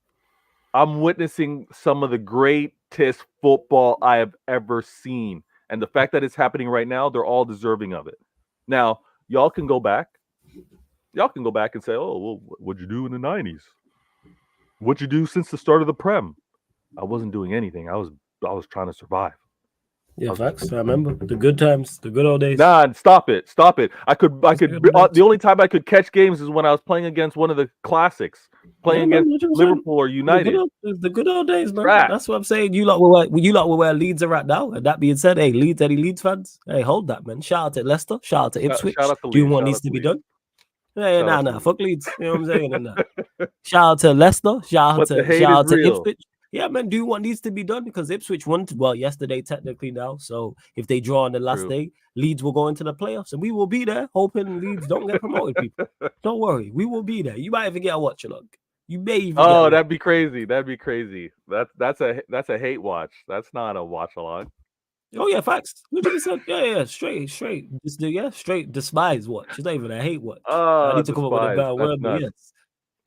I'm witnessing some of the greatest football I have ever seen. And the fact that it's happening right now, they're all deserving of it. Now, y'all can go back. Y'all can go back and say, "Oh, well, what'd you do in the '90s? What'd you do since the start of the Prem?" I wasn't doing anything. I was trying to survive. I Yeah, was facts. I remember the good times, the good old days. Nah, stop it, stop it. I It's the could good old the days. only time I could catch games is when I was playing against one of the classics, Yeah, playing man, against 100%. Liverpool or United. The good old days, man. Trash. That's what I'm saying. You lot were where Leeds are at now. And that being said, hey, any Leeds fans, hey, hold that, man. Shout out to Leicester, shout out to Shout Ipswich, out to doing Leeds. what Shout needs out to to be Leeds. done. Yeah, Shout out to nah, Leeds. fuck Leeds. You know what I'm saying? And that. Shout out to Leicester. But the hate Shout is out to real. Ipswich. Yeah, man, do what needs to be done because Ipswich won well yesterday, technically now. So if they draw on the last True. day, Leeds will go into the playoffs, and we will be there, hoping Leeds don't get promoted. People, don't worry, we will be there. You might even get a watch along. You may even get a Oh, watch. that'd be crazy. That'd be crazy. That's a hate watch. That's not a watch along. Oh yeah, facts. 100%. Yeah, yeah, straight. Straight despise watch. It's not even a hate watch. I need to come up with a Despise. better That's word, but nuts. yes,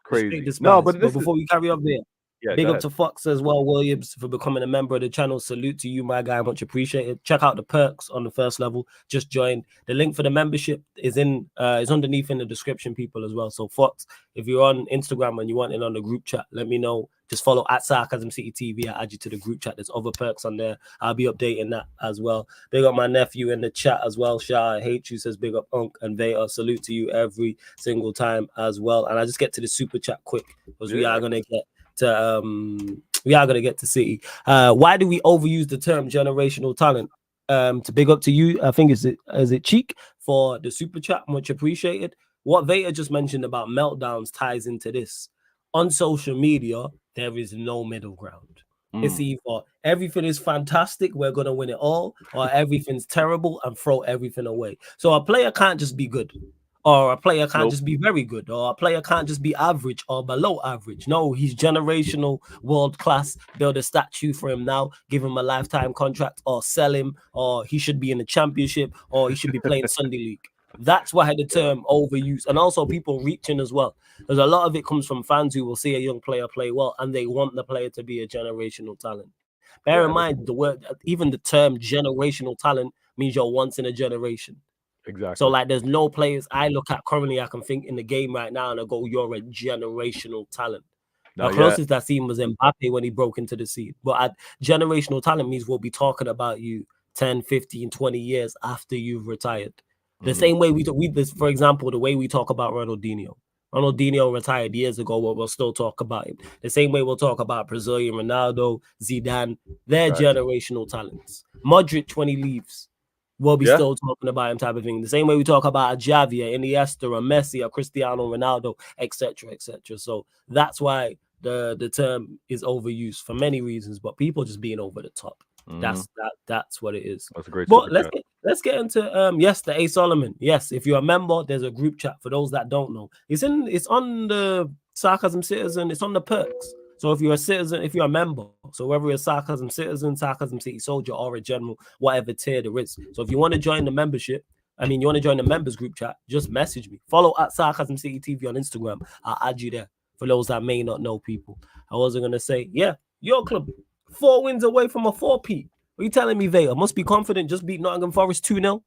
straight Crazy. No, despise. but But this is before we carry on there, yeah. big Go up ahead. to Fox as well, Williams, for becoming a member of the channel. Salute to you, my guy. Much appreciated. Check out the perks on the first level. Just joined. The link for the membership is underneath in the description, people, as well. So Fox, if you're on Instagram and you want in on the group chat, let me know. Just follow at Sarcasm City TV. I add you to the group chat. There's other perks on there. I'll be updating that as well. Big up my nephew in the chat as well. Shah, I hate you, says big up Unk and Veda. Salute to you every single time as well. And I just get to the super chat quick because we are gonna get to City. Why do we overuse the term generational talent? To big up to you, I think is it Cheek for the super chat, much appreciated. What Veta just mentioned about meltdowns ties into this. On social media, there is no middle ground. It's either everything is fantastic, we're gonna win it all, or everything's terrible and throw everything away. So a player can't just be good, or a player can't Nope. just be very good, or a player can't just be average or below average. No, he's generational, world class. Build a statue for him now, give him a lifetime contract, or sell him, or he should be in the championship, or he should be playing Sunday League. That's why the Yeah. term overuse, and also people reaching as well. Because a lot of it comes from fans who will see a young player play well, and they want the player to be a generational talent. Bear in Yeah. mind the word, even the term generational talent means you're once in a generation. So, Exactly. like, there's no players I look at currently I can think in the game right now and I go, you're a generational talent. The Not yet. closest I seen was Mbappe when he broke into the scene. But generational talent means we'll be talking about you 10, 15, 20 years after you've retired. The same way for example, the way we talk about Ronaldinho. Ronaldinho retired years ago, but we'll still talk about him. The same way we'll talk about Brazilian Ronaldo, Zidane. They're Facts. generational talents. Modric, when he leaves, we'll be Yeah. still talking about him type of thing. The same way we talk about a Javi, a Iniesta, a Messi, a Cristiano Ronaldo, etc., etc. So that's why the term is overused for many reasons, but people just being over the top. Mhm. That's what it is. That's a great But super chat. let's get into yes, the A Solomon. Yes, if you're a member, there's a group chat for those that don't know. It's on the Sarcasm Citizen, it's on the perks. So if you're a citizen, if you're a member, so whether you're a Sarcasm Citizen, Sarcasm City Soldier, or a general, whatever tier there is. So if you want to join the membership, you want to join the members group chat, just message me. Follow at Sarcasm City TV on Instagram. I'll add you there for those that may not know people. I wasn't gonna say, yeah, your club 4 wins away from a four-peat. What are you telling me, Vega? Must be confident. Just beat Nottingham Forest 2-0.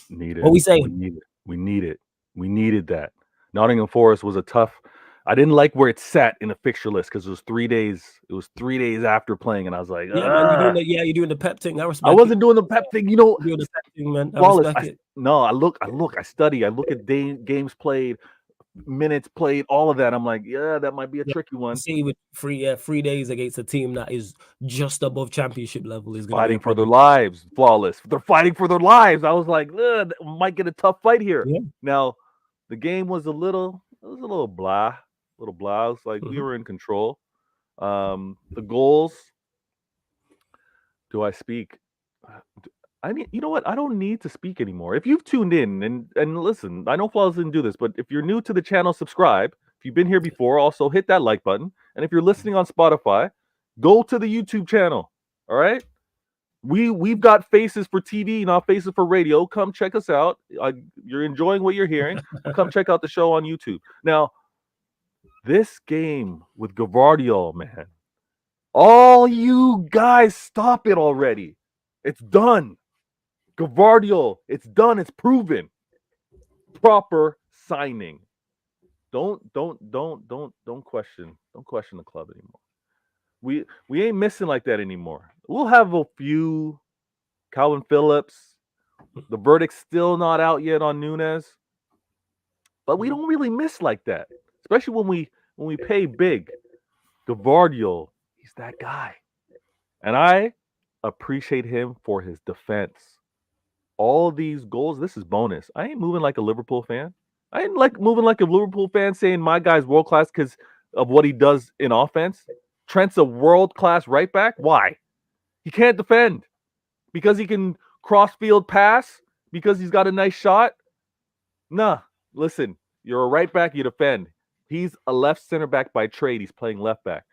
Need it. What we saying? We need it. We need it. We needed that. Nottingham Forest was a tough. I didn't like where it sat in the fixture list because it was 3 days. It was 3 days after playing, and I was like, Yeah, man, you're doing the pep thing. I respect. I wasn't doing the pep thing. You know, you're doing the pep thing, man. I flawless. respect it. I look, I study, I look at games played, minutes played, all of that. I'm like, yeah, that might be a tricky one. See, with 3 days against a team that is just above championship level is fighting for their lives. Flawless. They're fighting for their lives. I was like, might get a tough fight here. Yeah. Now, the game was a little blah. It was like we were in control. The goals. Do I speak? I mean, you know what? I don't need to speak anymore. If you've tuned in and listen, I know Flawless didn't do this, but if you're new to the channel, subscribe. If you've been here before, also hit that like button. And if you're listening on Spotify, go to the YouTube channel. All right? We've got faces for TV, not faces for radio. Come check us out. You're enjoying what you're hearing. Come check out the show on YouTube. Now, this game with Gavardio, man. All you guys, stop it already. It's done. Gavardio, it's done. It's proven. Proper signing. Don't question the club anymore. We ain't missing like that anymore. We'll have a few. Calvin Phillips. The verdict's still not out yet on Nunes. But we don't really miss like that. Especially when we pay big. Gavardio, he's that guy. And I appreciate him for his defense. All these goals, this is bonus. I ain't moving like a Liverpool fan. I ain't like moving like a Liverpool fan saying my guy's world class because of what he does in offense. Trent's a world-class right back. Why? He can't defend. Because he can cross-field pass? Because he's got a nice shot? Nah, listen, you're a right back, you defend. He's a left center back by trade. He's playing left back.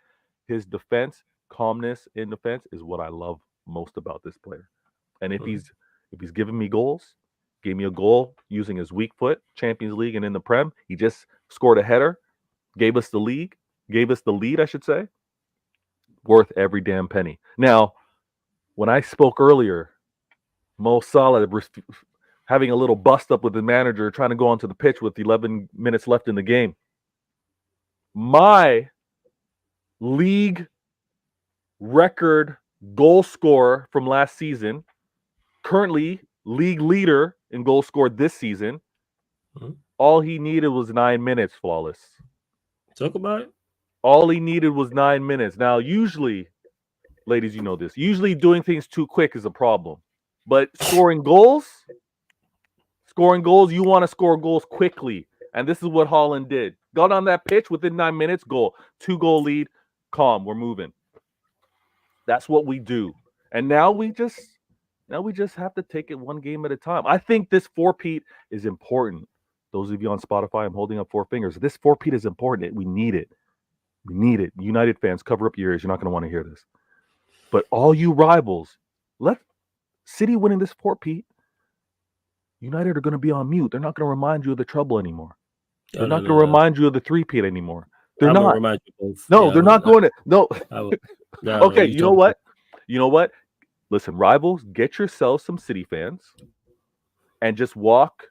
His defense, calmness in defense is what I love most about this player. And if he's giving me goals, gave me a goal using his weak foot, Champions League and in the Prem, he just scored a header, gave us the lead, I should say. Worth every damn penny. Now, when I spoke earlier, Mo Salah having a little bust up with the manager trying to go onto the pitch with 11 minutes left in the game. My league record goal scorer from last season, currently league leader in goals scored this season, all he needed was 9 minutes, Flawless. Talk about it. All he needed was 9 minutes. Now, usually, ladies, you know this, usually doing things too quick is a problem. But scoring goals, you want to score goals quickly. And this is what Haaland did. Got on that pitch within 9 minutes, goal. 2-goal lead, calm, we're moving. That's what we do. And now we just have to take it one game at a time. I think this four-peat is important. Those of you on Spotify, I'm holding up 4 fingers. This four-peat is important. We need it. We need it. United fans, cover up your ears. You're not going to want to hear this. But all you rivals, let City winning this four-peat, United are going to be on mute. They're not going to remind you of the trouble anymore. They're not going to remind you of the three-peat anymore. They're not. No, they're not going to. No. Okay, you know what? You know what? Listen, rivals, get yourselves some City fans and just walk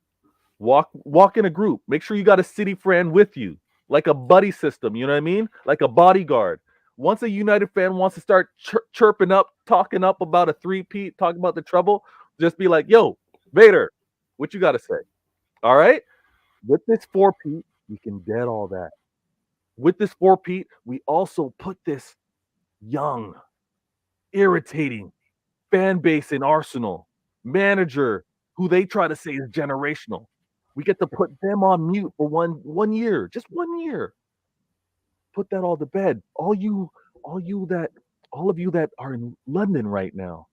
in a group. Make sure you got a City friend with you, like a buddy system, you know what I mean? Like a bodyguard. Once a United fan wants to start chirping up, talking up about a three-peat, talking about the trouble, just be like, yo, Vader, what you got to say? All right? With this four-peat, we can dead all that. With this four-peat, we also put this young, irritating fan base in Arsenal, manager who they try to say is generational. We get to put them on mute for one year, just 1 year. Put that all to bed. All of you that are in London right now,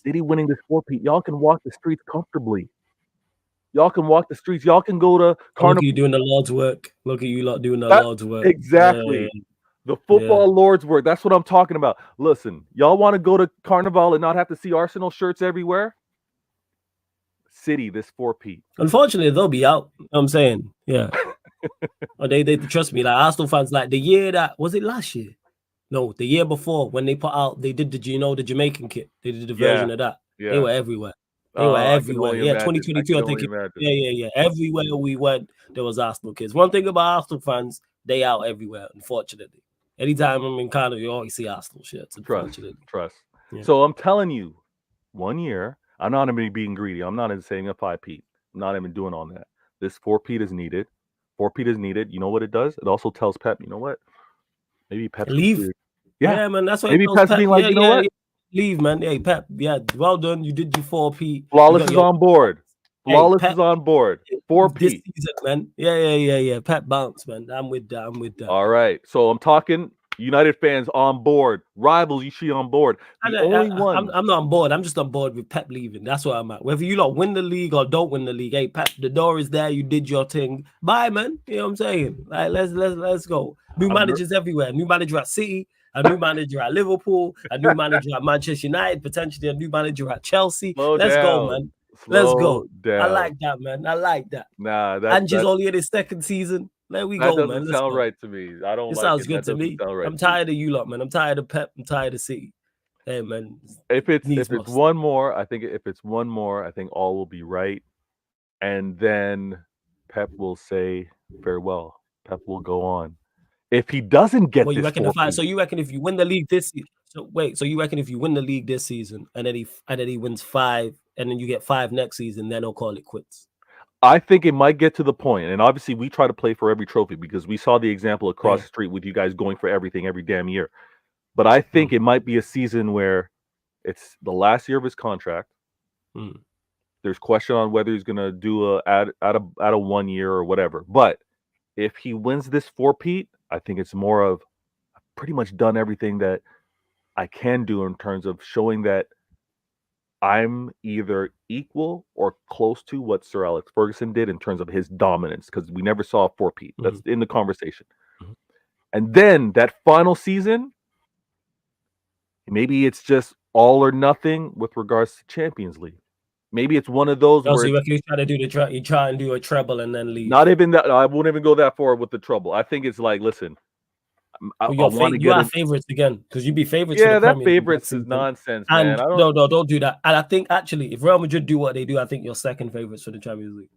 City winning this four-peat, y'all can walk the streets comfortably. Y'all can walk the streets. Y'all can go to Look at Carnival. you doing the Lord's work. Look at you lot doing the That, Lord's work. exactly. The football Lord's work. That's what I'm talking about. Listen, y'all want to go to Carnival and not have to see Arsenal shirts everywhere? City, this four-peat. Unfortunately, they'll be out. You know what I'm saying? Yeah. Or they trust me. Like Arsenal fans, like the year that was it last year? No, the year before when they put out, they did the the Jamaican kit. They did the version of that. Yeah. They were everywhere. They were everywhere. Yeah, 2022, I think. Imagine. Yeah. Everywhere we went, there was Arsenal kids. One thing about Arsenal fans, they out everywhere, unfortunately. Anytime I'm in Canada, you always see Arsenal shirts, unfortunately. Trust. Yeah. So I'm telling you, 1 year, I'm not even being greedy. I'm not even saying a 5-peat. I'm not even doing all that. This 4-peat is needed. 4-peat is needed. You know what it does? It also tells Pep, you know what? Maybe Pep leave. Yeah, man. That's why maybe Pep's being like, you know what? Leave, man. Hey, Pep. Yeah, well done. You did your 4-peat. Flawless is on board. Flawless is on board. 4-peat. This season, man. Yeah. Pep bounce, man. I'm with that. All right. So I'm talking United fans on board. Rivals, you see on board. I'm not on board. I'm just on board with Pep leaving. That's where I'm at. Whether you lot win the league or don't win the league, hey, Pep, the door is there. You did your thing. Bye, man. You know what I'm saying? Like, let's go. New managers everywhere. New manager at City. A new manager at Liverpool, a new manager at Manchester United, potentially a new manager at Chelsea. Let's go, man. Let's go. I like that, man. I like that. Nah, Angie's only in his second season. There we go, man. That doesn't sound right to me. I don't. It sounds good to me. I'm tired of you lot, man. I'm tired of Pep. I'm tired of City. Hey, man. If it's one more, I think all will be right, and then Pep will say farewell. Pep will go on. If he doesn't get you reckon so you reckon if you win the league this season? So you reckon if you win the league this season and then he wins 5 and then you get 5 next season, then he'll call it quits? I think it might get to the point, and obviously we try to play for every trophy because we saw the example across the street with you guys going for everything every damn year. But I think it might be a season where it's the last year of his contract. There's question on whether he's gonna do a 1 year or whatever. But if he wins this 4-peat, I think it's more of I've pretty much done everything that I can do in terms of showing that I'm either equal or close to what Sir Alex Ferguson did in terms of his dominance, because we never saw a 4-peat. That's in the conversation. And then that final season, maybe it's just all or nothing with regards to Champions League. Maybe it's one of those where you try to do you try and do a treble and then leave. Not even that. I won't even go that far with the trouble. I think it's like, listen, you are favorites again because you'd be favorites. Yeah, that favorites is nonsense, man. No, don't do that. And I think actually, if Real Madrid do what they do, I think you're second favorites for the Champions League.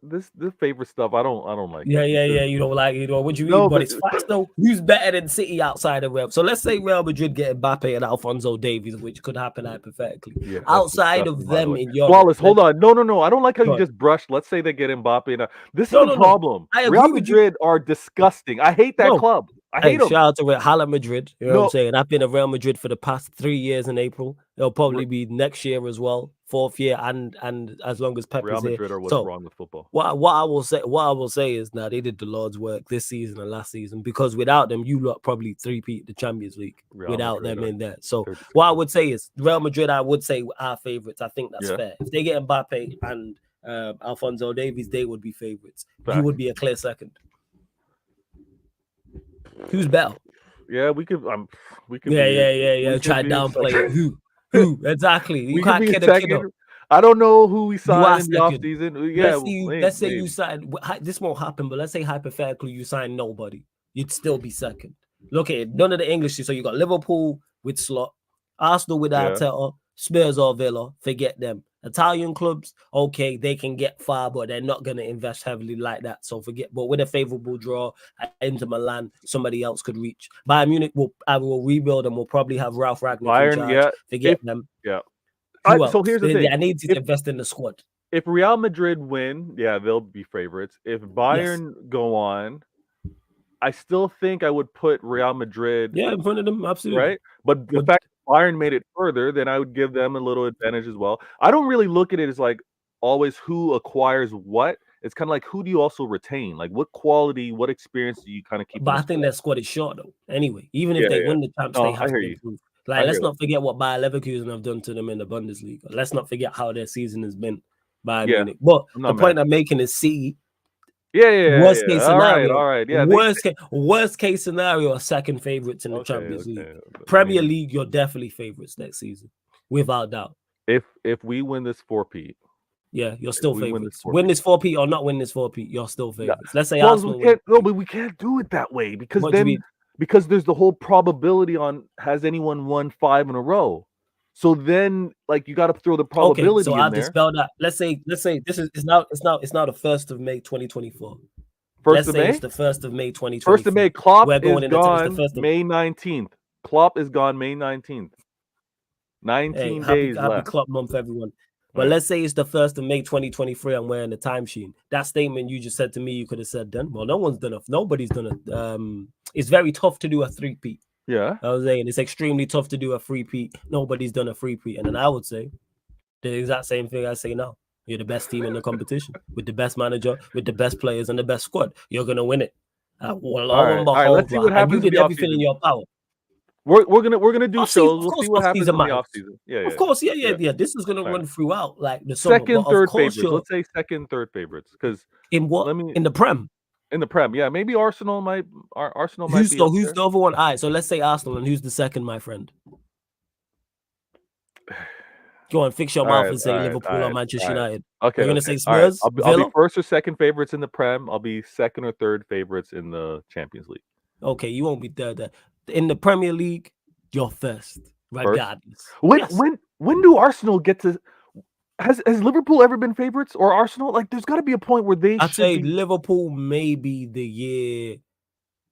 This favorite stuff I don't like. Yeah. You don't like it, or what you mean? But it's facts though. Who's better than City outside of Real? So let's say Real Madrid get Mbappe and Alphonso Davies, which could happen hypothetically. Yeah, outside of them in Europe. Flawless. Hold on. No. I don't like how you just brushed. Let's say they get Mbappe. This is the problem. Real Madrid are disgusting. I hate that club. I hate them. Shout out to Hala Madrid. You know what I'm saying? I've been at Real Madrid for the past 3 years in April. It'll probably be next year as well, 4th year, and as long as Pep is here. Real Madrid are what's wrong with football. What I will say is now they did the Lord's work this season and last season, because without them, you lot probably 3-peat the Champions League without them in there. So what I would say is Real Madrid, I would say our favorites. I think that's fair. If they get Mbappe and Alphonso Davies, they would be favorites. You would be a clear second. Who's better? Yeah, we could. Yeah. Try downplay it. Who? Exactly. You can't get a kid. I don't know who we signed in the offseason. Yeah, let's say you sign. This won't happen, but let's say hypothetically you sign nobody. You'd still be second. Look at it. None of the English. So you got Liverpool with Slot, Arsenal with Arteta, Spurs or Villa. Forget them. Italian clubs, okay, they can get far, but they're not going to invest heavily like that. So forget. But with a favorable draw into Milan, somebody else could reach. Bayern Munich will rebuild and will probably have Ralph Ragnick in charge. Forget them. Yeah. So here's the thing. I need to invest in the squad. If Real Madrid win, they'll be favorites. If Bayern go on, I still think I would put Real Madrid in front of them, absolutely. Right? But the fact Bayern made it further, then I would give them a little advantage as well. I don't really look at it as like always who acquires what. It's kind of like who do you also retain? Like what quality, what experience do you kind of keep? But I think that squad is short though. Anyway, even if they win the champs, they have to improve. Like, let's not forget what Bayer Leverkusen have done to them in the Bundesliga. Let's not forget how their season has been, Bayern Munich. But the point I'm making is City. Worst case scenario. All right. Yeah. Worst case scenario are second favorites in the Champions League. Premier League, you're definitely favorites next season, without doubt. If we win this four-peat, yeah, you're still favorites. Win this four-peat or not win this four-peat, you're still favorites. Let's say Arsenal. But we can't do it that way because because there's the whole probability on has anyone won 5 in a row. So then, like, you got to throw the probability. So I'll dispel that. Let's say this is it's now the 1st of May 2024. Let's say it's the 1st of May 2024. 1st of May. Klopp is gone May 19th. Klopp is gone May 19th. 19 days left. Happy Klopp month, everyone. But let's say it's the 1st of May 2023. I'm wearing the time machine. That statement you just said to me, you could have said then. Well, nobody's done it. It's very tough to do a three-peat. Yeah, I was saying it's extremely tough to do a three-peat. Nobody's done a three-peat, and then I would say the exact same thing I say now. You're the best team in the competition with the best manager, with the best players, and the best squad. You're gonna win it. All right, let's see what happens. And you did everything in your power. We're gonna do shows. We'll see what happens in the off season. Yeah. Of course, yeah. This is gonna run throughout like the summer. Second, third favorites. Let's say second, third favorites. Because in what? In the Prem. In the Prem, yeah, maybe Arsenal might. Who's the other one? All right, so let's say Arsenal, and who's the second, my friend? Go on, fix your mouth and say Liverpool or Manchester United. Okay, you're gonna say Spurs. I'll be first or second favorites in the Prem. I'll be second or third favorites in the Champions League. Okay, you won't be third. In the Premier League, you're first, regardless. When do Arsenal get to? Has Liverpool ever been favorites or Arsenal? Like, there's got to be a point where they. I'd say Liverpool maybe the year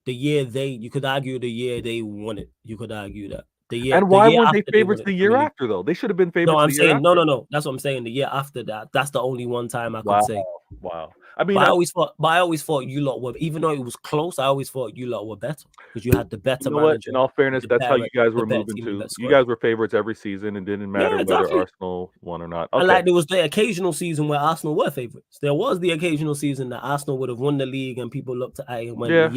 you could argue the year they won it. You could argue that the year. And why weren't they favorites the year after though? They should have been favorites. No, I'm saying no. That's what I'm saying. The year after that, that's the only one time I could say. Wow. I mean, I always thought you lot were, even though it was close, I always thought you lot were better because you had the better manager. In all fairness, that's how you guys were moving to. You guys were favorites every season. It didn't matter whether Arsenal won or not. Okay. And like there was the occasional season where Arsenal were favorites. There was the occasional season that Arsenal would have won the league and people looked at it and went,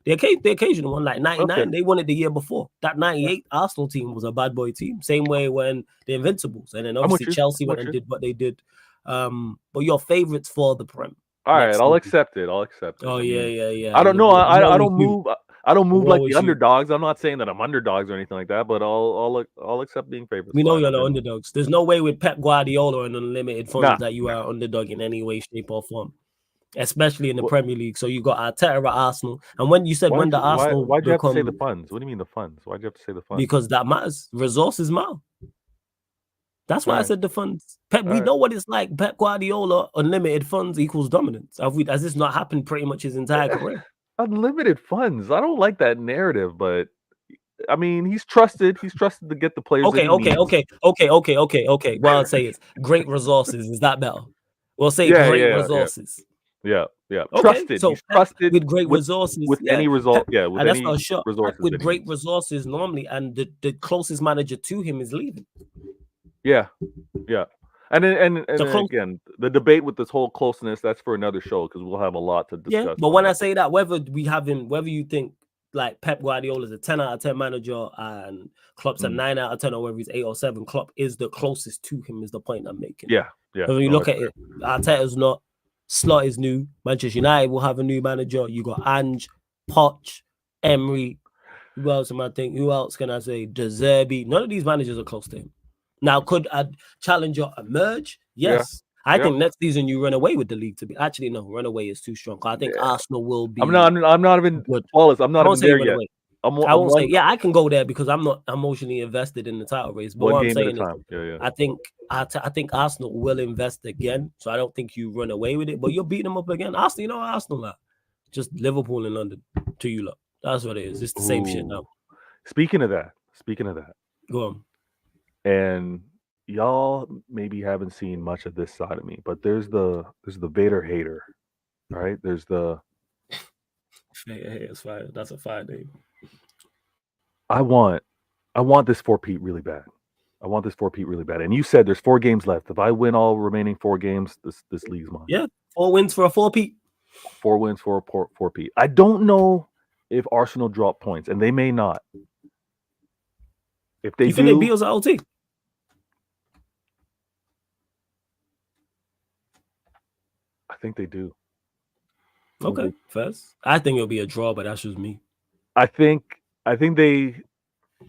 The occasional one, like 99, they won it the year before. That 98 Arsenal team was a bad boy team. Same way when the Invincibles. And then obviously Chelsea went and did what they did. But your favorites for the Prem. All right, I'll accept it. Oh yeah. I don't know. I don't move. I don't move like the underdogs. I'm not saying that I'm underdogs or anything like that, but I'll accept being favorites. We know you're not underdogs. There's no way with Pep Guardiola and unlimited funds that you are underdog in any way, shape, or form, especially in the Premier League. So you got Arteta at Arsenal, and when you said Arsenal, why'd you have to say the funds? What do you mean the funds? Why'd you have to say the funds? Because that matters. Resources matter. That's why I said the funds. We know what it's like. Pep Guardiola, unlimited funds equals dominance. Has this not happened pretty much his entire career? Unlimited funds. I don't like that narrative, but I mean, he's trusted. He's trusted to get the players. Okay. Well, I'll say it's great resources. Is that better? We'll say great resources. Yeah. Okay, trusted. So he's trusted with great resources. With any result. Yeah. With that's any not a shot. resources. With great resources normally, and the closest manager to him is leaving. Yeah. And again, the debate with this whole closeness, that's for another show because we'll have a lot to discuss. Yeah, but when I say that, whether you think like Pep Guardiola is a 10 out of 10 manager and Klopp's a 9 out of 10 or whether he's 8 or 7, Klopp is the closest to him is the point I'm making. Yeah. When you look at it, Arteta's not, Slot is new, Manchester United will have a new manager. You got Ange, Poch, Emery. Who else am I thinking? Who else can I say? De Zerbi. None of these managers are close to him. Now, could a challenger emerge? Yes. Yeah. I think next season you run away with the league. Run away is too strong. I think Arsenal will be. I'm not even flawless. I'm not even there yet. I won't say. Yeah, I can go there because I'm not emotionally invested in the title race. But what I'm saying is, I think Arsenal will invest again. So I don't think you run away with it. But you'll beat them up again. Arsenal, you know Arsenal are just Liverpool in London to you lot. That's what it is. It's the same shit now. Speaking of that, go on. And y'all maybe haven't seen much of this side of me, but there's the Vader hater, right? There's the it's fine. That's a fine name. I want this four-peat really bad. And you said there's 4 games left. If I win all remaining 4 games, this league's mine. Yeah, 4 wins for a four-peat. 4 wins for a four-peat. I don't know if Arsenal drop points, and they may not. If they You think they do, beat us at OT? I think they do. Okay, first. I think it'll be a draw, but that's just me. I think they.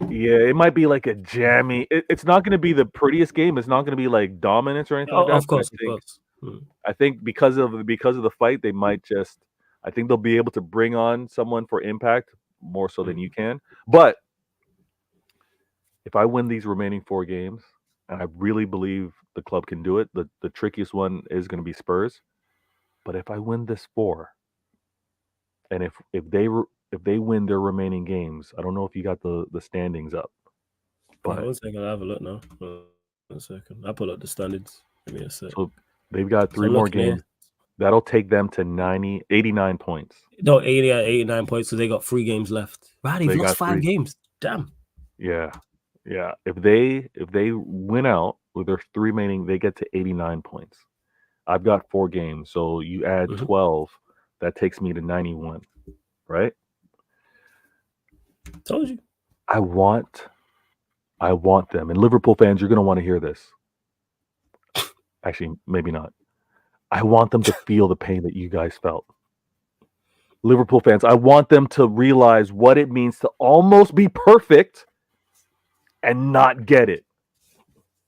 Yeah, it might be like a jammy. It's not going to be the prettiest game. It's not going to be like dominance or anything like Oh, that. of But course, of course. I think because of the fight, they might just. I think they'll be able to bring on someone for impact more so than you can. But if I win these remaining 4 games, and I really believe the club can do it, the trickiest one is going to be Spurs. But if I win this 4, and if they win their remaining games, I don't know if you got the standings up, Yeah, but 1 second. I'll have a look now. 1 second. I'll pull up the standards. Give me a sec. so they've got So 3 I'm more looking here. games. That'll take them to 89 points. No, 80 at 89 points, so they got 3 games left. Wow, they've They lost got 5 3. games. Damn. Yeah, yeah. If they win out with their 3 remaining, they get to 89 points. I've got 4 games, so you add 12, that takes me to 91, right? Told you. I want them, and Liverpool fans, you're going to want to hear this. Actually, maybe not. I want them to feel the pain that you guys felt. Liverpool fans, I want them to realize what it means to almost be perfect and not get it.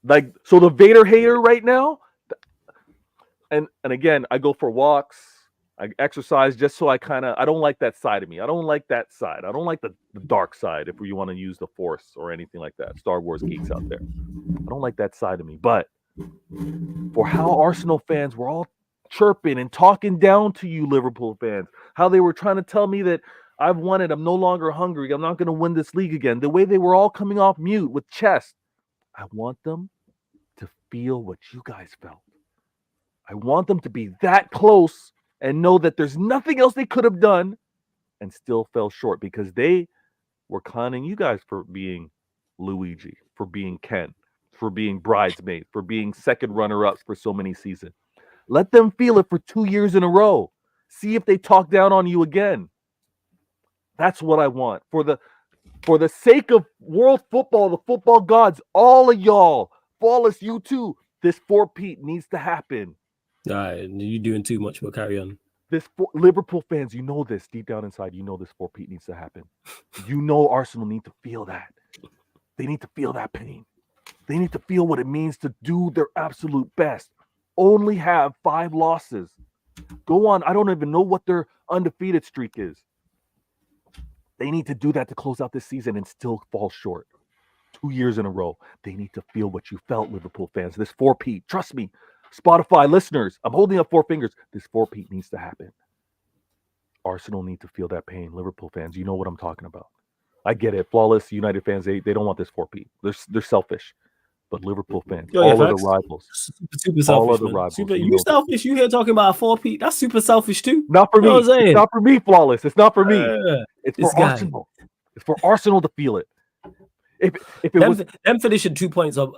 Like, so the Vader hater right now, and again, I go for walks, I exercise just so I don't like that side of me. I don't like that side. I don't like the dark side, if you want to use the Force or anything like that. Star Wars geeks out there. I don't like that side of me. But for how Arsenal fans were all chirping and talking down to you, Liverpool fans, how they were trying to tell me that I've won it, I'm no longer hungry, I'm not going to win this league again, the way they were all coming off mute with chest, I want them to feel what you guys felt. I want them to be that close and know that there's nothing else they could have done and still fell short, because they were conning you guys for being Luigi, for being Ken, for being bridesmaid, for being second runner-ups for so many seasons. Let them feel it for 2 years in a row. See if they talk down on you again. That's what I want. For the sake of world football, the football gods, all of y'all, Flawless, you too, this four-peat needs to happen. All right, you're doing too much, but carry on. Liverpool fans, you know this deep down inside. You know this four-peat needs to happen. You know Arsenal need to feel that. They need to feel that pain. They need to feel what it means to do their absolute best. Only have 5 losses. Go on. I don't even know what their undefeated streak is. They need to do that to close out this season and still fall short. 2 years in a row. They need to feel what you felt, Liverpool fans. This four-peat, trust me, Spotify listeners, I'm holding up 4 fingers. This four-peat needs to happen. Arsenal need to feel that pain. Liverpool fans, you know what I'm talking about. I get it. Flawless United fans, they don't want this four-peat. They're selfish. But Liverpool fans, all of the rivals, super selfish, all of the man. rivals, You selfish. You here talking about a four-peat? That's super selfish too. Not for me. It's not for me, Flawless. It's not for me. It's for Arsenal. It's for Arsenal to feel it. If it was them finishing 2 points up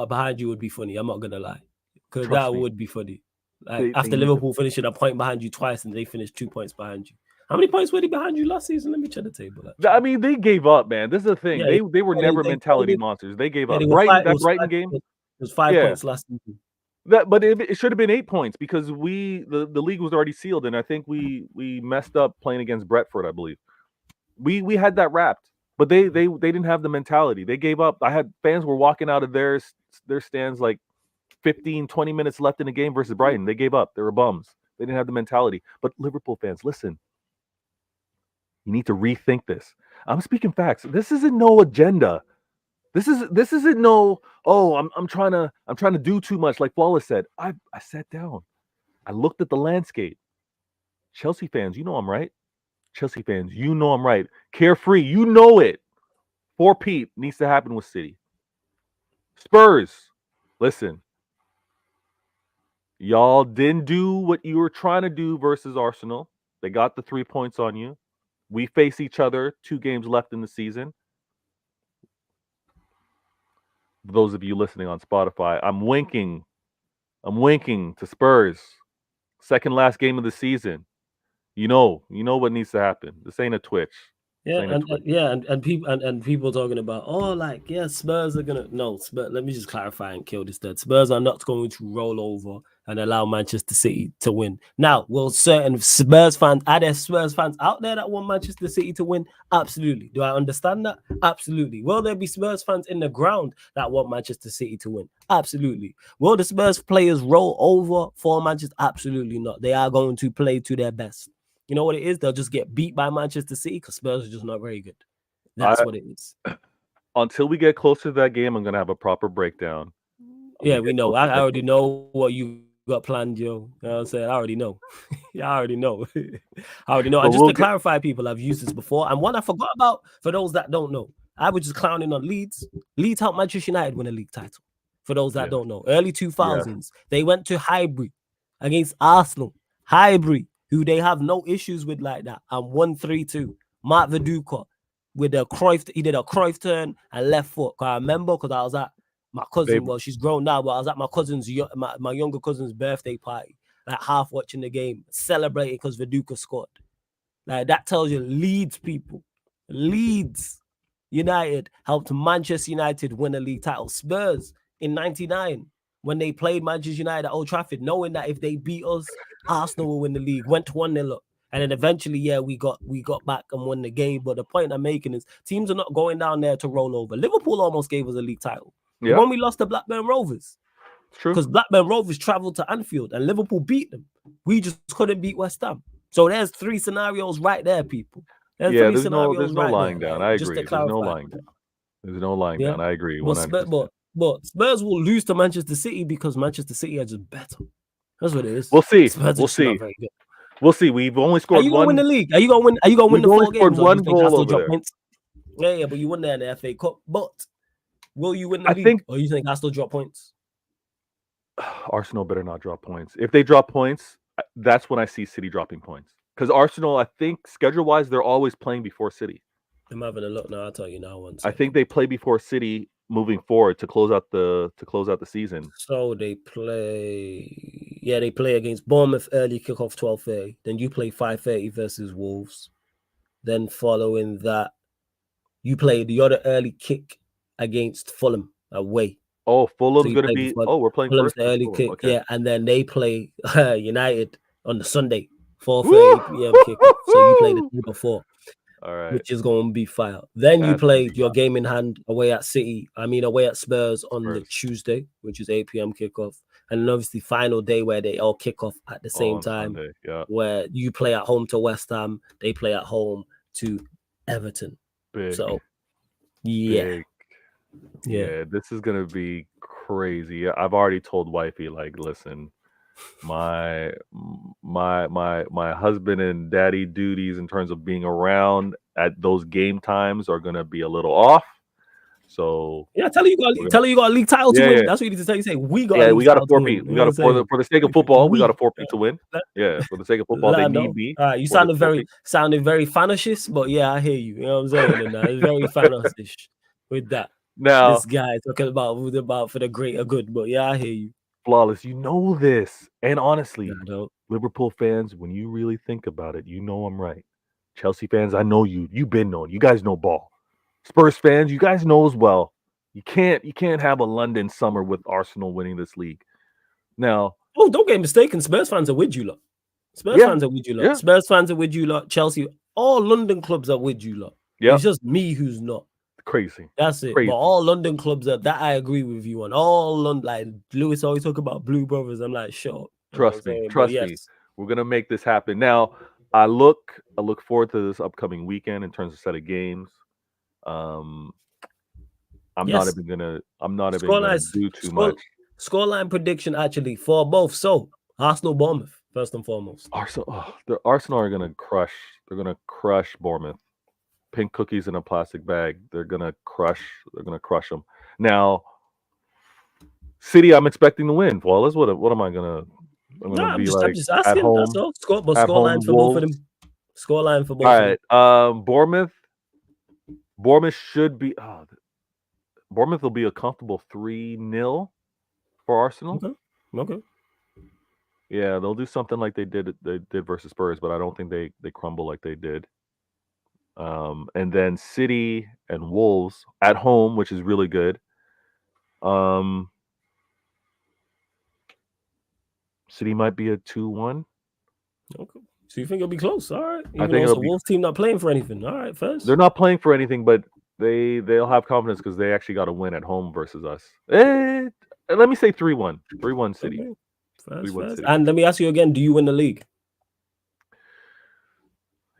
behind you would be funny. I'm not gonna lie, because that would be funny. Like after Liverpool finishing a point behind you twice and they finished 2 points behind you. How many points were they behind you last season? Let me check the table. Actually. I mean, they gave up, man. This is the thing. Yeah, they were never mentality monsters. They gave up. Brighton game. It was 5 points last season. But it should have been 8 points, because the league was already sealed, and I think we messed up playing against Brentford. I believe we had that wrapped, but they didn't have the mentality. They gave up. I had fans were walking out of their stands like 15, 20 minutes left in the game versus Brighton. They gave up. They were bums. They didn't have the mentality. But Liverpool fans, listen. You need to rethink this. I'm speaking facts. This isn't no agenda. This isn't no, I'm trying to do too much, like Flawless said. I sat down. I looked at the landscape. Chelsea fans, you know I'm right. Chelsea fans, you know I'm right. Carefree, you know it. Four-peat needs to happen with City. Spurs, listen. Y'all didn't do what you were trying to do versus Arsenal. They got the 3 points on you. We face each other 2 games left in the season. Those of you listening on Spotify, I'm winking to Spurs. Second last game of the season. You know what needs to happen. This ain't a Twitch. Yeah, Saying it twice. and people talking about, oh, like, yeah, Spurs are gonna no Spurs. Let me just clarify and kill this dead. Spurs are not going to roll over and allow Manchester City to win. Now, will certain Spurs fans, are there Spurs fans out there that want Manchester City to win? Absolutely. Do I understand that? Absolutely. Will there be Spurs fans in the ground that want Manchester City to win? Absolutely. Will the Spurs players roll over for Manchester? Absolutely not. They are going to play to their best. You know what it is? They'll just get beat by Manchester City because Spurs are just not very good. That's I what it is. Until we get closer to that game, I'm gonna have a proper breakdown. I'm Yeah, gonna we get know. closer to I that already game. know what you got planned, yo. You know what I'm saying? I already know. Yeah, I already know. I already know. And But just to we'll get clarify, people, I've used this before. And one I forgot about for those that don't know, I was just clowning on Leeds. Leeds helped Manchester United win a league title. For those that yes, don't know, early yes, 2000s, they went to Highbury against Arsenal. Highbury, who they have no issues with like that, and won 3-2. Mark Viduka with a Cruyff, he did a Cruyff turn and left foot. I remember because I was at my cousin, baby. well, she's grown now, but I was at my cousin's, my younger cousin's birthday party, like half watching the game, celebrating because Viduka scored. Like that tells you Leeds people, Leeds United helped Manchester United win a league title. Spurs in '99 when they played Manchester United at Old Trafford, knowing that if they beat us, Arsenal will win the league. Went 1-0 up. And then eventually, yeah, we got back and won the game. But the point I'm making is teams are not going down there to roll over. Liverpool almost gave us a league title. The Yeah, one we lost to Blackburn Rovers. it's true. Because Blackburn Rovers traveled to Anfield and Liverpool beat them. We just couldn't beat West Ham. So there's three scenarios right there, people. There's Yeah, three there's scenarios no right there. lying down. Like, I just to agree. There's no clarify. lying down. There's no lying Yeah. down. I agree But 100%. Spurs will lose to Manchester City because Manchester City are just better. That's what it is. We'll see. Spurs are We'll just not see. very good. We'll see. We've only Are scored you gonna win the one. league? Are you gonna win? Are you gonna win We've the only 4 scored games, or do you one think I goal still over drop there. points? Yeah, but you won there in the FA Cup. But will you win the I league, think or you think I still drop points? Arsenal better not drop points. If they drop points, that's when I see City dropping points. Because Arsenal, I think schedule-wise, they're always playing before City. I'm having a look now. I'll tell you now. One I sec. think they play before City moving forward to close out the season. So they play. Yeah, they play against Bournemouth early kickoff 12:30. Then you play 5:30 versus Wolves. Then following that, you play the other early kick against Fulham away. Oh, So Fulham's you gonna play be. Fulham. Oh, we're playing Fulham's first the against early Fulham. kick, Okay. yeah, and then they play United on the Sunday, 4:30 Woo! p.m. kickoff. So you play the day before, All right. which is going to be fire. Then you That's gonna play be your game in hand away at away at Spurs on the Spurs. Tuesday, which is 8 p.m. kickoff. And then obviously final day where they all kick off at the Oh, same on time, Sunday. Yeah. where you play at home to West Ham, they play at home to Everton. Big. So yeah, Big. yeah. Yeah. This is gonna be crazy. I've already told wifey, like, listen, my husband and daddy duties in terms of being around at those game times are gonna be a little off. So Yeah, tell her you got we're gonna, a league title to yeah, win. yeah, That's what you need to tell. You say we got a yeah. league We got a title to win. four-peat. You We know what got I'm a for saying? the sake of football, we got a We four-peat to win. Yeah, for the sake of football, they need Lando. me All right, you for this sounded four-peat. very fanatish, but yeah, I hear you. You know what I'm saying? And it's very fanatish with that. Now, This guy talking about for the greater good, but yeah, I hear you. flawless, you know this, and Yeah, honestly, I don't. Liverpool fans, when you really think about it, you know I'm right. Chelsea fans, I know you. You've been known. You guys know ball. Spurs fans, you guys know as well. You can't have a London summer with Arsenal winning this league. Now, Oh, don't get mistaken. Spurs fans are with you lot. Spurs yeah, fans are with you lot. yeah, Spurs fans are with you lot. Chelsea, all London clubs are with you lot. yeah, It's just me who's not. crazy, That's it. But crazy. all London clubs are that I agree with you on. All London, like Lewis always talk about Blue Brothers. I'm like, sure. You know what I'm Trust me, saying? But trust me. yes, We're gonna make this happen. Now, I look forward to this upcoming weekend in terms of set of games. Um, yes. I'm not even gonna Scoreline, do too score, much. scoreline prediction actually for both. So Arsenal, Bournemouth, first and foremost. The Arsenal are gonna crush. They're gonna crush Bournemouth. Pink cookies in a plastic bag. They're gonna crush. They're gonna crush them. Now, City, I'm expecting to win. Flawless. What am I gonna? I'm No, gonna be I'm like just at asking. That's home. all. At Scorelines home, for both of Wolves. them. Scoreline for All both of them. right. Bournemouth. Bournemouth should be. Bournemouth will be a comfortable 3-0 for Arsenal. Okay. Okay. Yeah, they'll do something like they did versus Spurs, but I don't think they crumble like they did. And then City and Wolves at home, which is really good. City might be a 2-1. Okay. So you think it'll be close? All right. I Even think though it's it'll a be. Wolves team not playing for anything. All right, first. They're not playing for anything, but they'll have confidence because they actually got a win at home versus us. Let me say 3-1. 3-1 City. Okay. First. 3-1 City. And let me ask you again: do you win the league?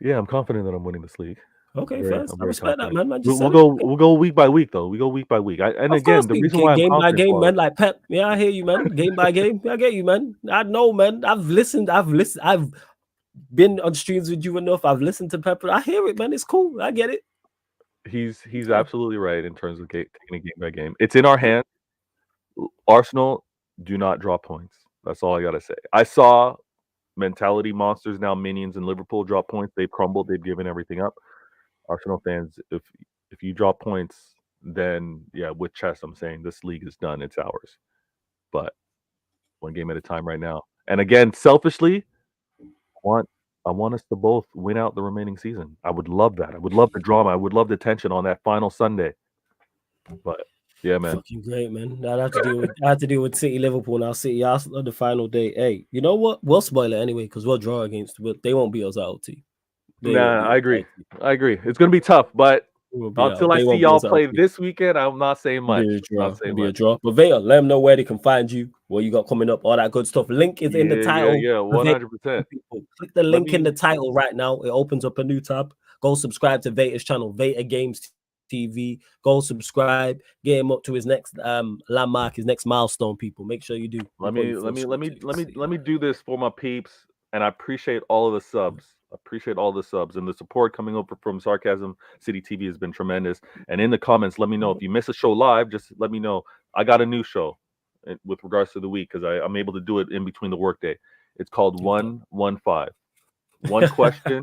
Yeah, I'm confident that I'm winning this league. Okay, I'm first. I respect confident. that, man. We'll go week by week though. We go week by week. The reason why I'm game by confident, game, Flawless, man. Like Pep. Yeah, I hear you, man. Game by game. I get you, man. I know, man. I've listened. I've been on streams with you enough. I've listened to Pep. I hear it, man. It's cool. I get it. he's absolutely right in terms of taking it game by game. It's in our hands. Arsenal do not draw points. That's all I gotta say. I saw mentality monsters, now minions in Liverpool, drop points. They've crumbled. They've given everything up. Arsenal fans, if you drop points, then yeah, with chess, I'm saying this league is done. It's ours. But one game at a time right now. And again, selfishly, I want us to both win out the remaining season. I would love that. I would love the drama. I would love the tension on that final Sunday. But yeah, man. Fucking great, man. I had to deal with City Liverpool now. City Arsenal on the final day. Hey, you know what? We'll spoil it anyway because we'll draw against. They won't beat us out. Nah, I agree. It's gonna be tough, but until I see y'all play this weekend, I'm not saying much. It'll be a draw. But Vega, let them know where they can find you, what you got coming up, all that good stuff. Link is in the title. Yeah, 100%. Click the link in the title right now. It opens up a new tab. Go subscribe to Veta's channel, Veta Games TV. Go subscribe. Get him up to his next landmark, his next milestone. People, make sure you do. Let me do this for my peeps, and I appreciate all of the subs. And the support coming over from Sarcasm City TV has been tremendous. And in the comments, let me know if you miss a show live. Just let me know. I got a new show with regards to the week because I'm able to do it in between the workday. It's called 115. One question,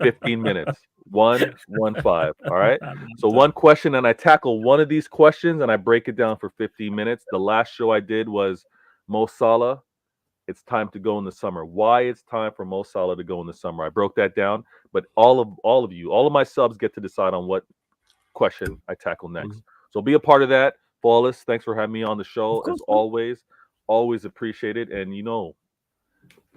15 minutes. 115. All right. So one question, and I tackle one of these questions, and I break it down for 15 minutes. The last show I did was Mo Salah. It's time to go in the summer. Why it's time for Mo Salah to go in the summer. I broke that down, but all of my subs get to decide on what question I tackle next. So be a part of that. Flawless, thanks for having me on the show. As always appreciate it. And you know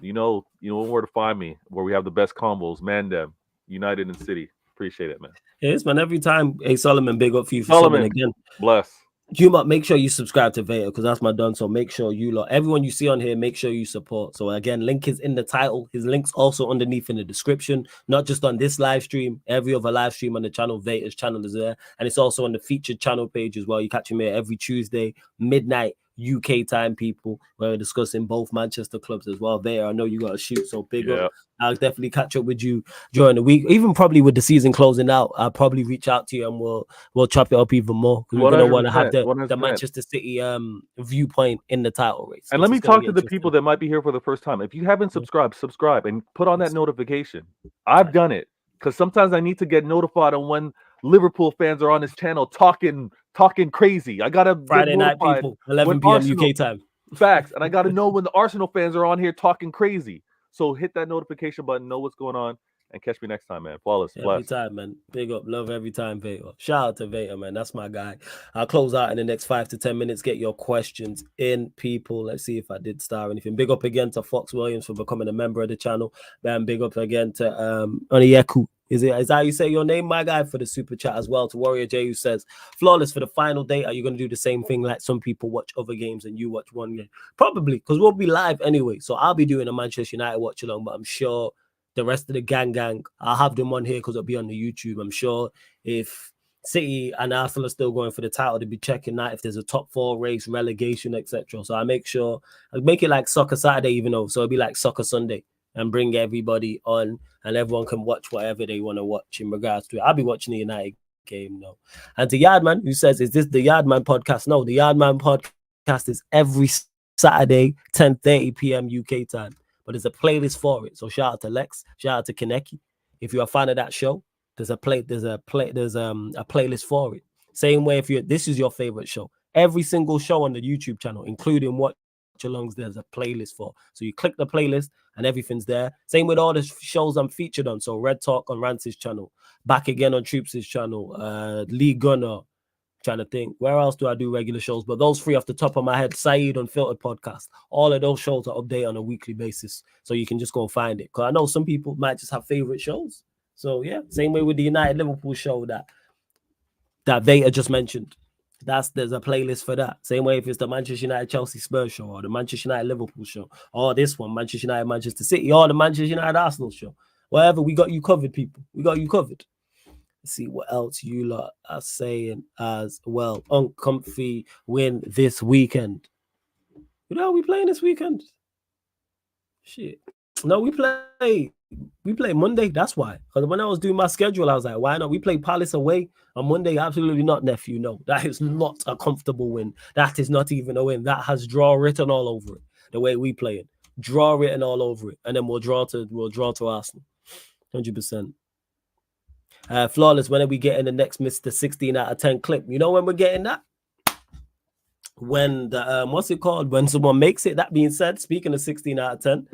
where to find me, where we have the best combos, Mandem, United and City. Appreciate it, man. Yes, man. Every time, hey Solomon, big up for you for Solomon again. Bless. You might make sure you subscribe to Veta because that's my done. So make sure everyone you see on here, make sure you support. So again, link is in the title. His link's also underneath in the description, not just on this live stream, every other live stream on the channel. Veta's channel is there. And it's also on the featured channel page as well. You catch him here every Tuesday, midnight UK time, people. We're discussing both Manchester clubs as well. Veta, I know you got to shoot, so big up. I'll definitely catch up with you during the week, even probably with the season closing out. I'll probably reach out to you and we'll chop it up even more because we're gonna want to have the Manchester City viewpoint in the title race. And let me talk to the people that might be here for the first time. If you haven't subscribed, subscribe and put on that notification. I've done it because sometimes I need to get notified on when Liverpool fans are on this channel talking crazy. I gotta Friday night, people, 11 p.m. UK time. Facts, and I gotta know when the Arsenal fans are on here talking crazy. So hit that notification button, know what's going on, and catch me next time, man. Flawless. Every time, man. Big up. Love every time, Veta. Shout out to Veta, man. That's my guy. I'll close out in the next 5 to 10 minutes. Get your questions in, people. Let's see if I did star anything. Big up again to Fox Williams for becoming a member of the channel. Man, big up again to Oniyeku. Is how you say your name, my guy, for the super chat as well. To Warrior J, who says, Flawless, for the final day, are you going to do the same thing like some people watch other games and you watch one game? Probably, because we'll be live anyway. So I'll be doing a Manchester United watch along, but I'm sure the rest of the gang, I'll have them on here because it'll be on the YouTube. I'm sure if City and Arsenal are still going for the title, to be checking that if there's a top 4 race, relegation, etc. So I make it like Soccer Saturday, even though, so it'll be like Soccer Sunday. And bring everybody on, and everyone can watch whatever they want to watch in regards to it. I'll be watching the United game now. And to Yardman, who says, is this the Yardman podcast? No, the Yardman podcast is every Saturday, 10:30 p.m. UK time. But there's a playlist for it. So shout out to Lex, shout out to Kaneki. If you're a fan of that show, there's a playlist for it. Same way if this is your favorite show. Every single show on the YouTube channel, including watching watch-alongs there's a playlist for. So you click the playlist and everything's there. Same with all the shows I'm featured on. So Red Talk on Rance's channel, Back Again on Troops' channel, Lee Gunner. Trying to think, where else do I do regular shows? But those three off the top of my head, Saeed Unfiltered podcast, all of those shows are updated on a weekly basis. So you can just go and find it. Because I know some people might just have favorite shows. So yeah, same way with the United Liverpool show that Veta just mentioned. There's a playlist for that. Same way if it's the Manchester United Chelsea Spurs show, or the Manchester United Liverpool show, or this one, Manchester United Manchester City, or the Manchester United Arsenal show. Whatever, we got you covered, people. We got you covered. Let's see what else you lot are saying as well. Uncomfy win this weekend. You know, we playing this weekend? Shit. No, we play Monday. That's why. Because when I was doing my schedule, I was like, why not? We play Palace away on Monday. Absolutely not, nephew. No, that is not a comfortable win. That is not even a win. That has draw written all over it. The way we play it. Draw written all over it. And then we'll draw to Arsenal. 100%. Flawless, when are we getting the next Mr. 16 out of 10 clip? You know when we're getting that? When the, what's it called? When someone makes it. That being said, speaking of 16 out of 10,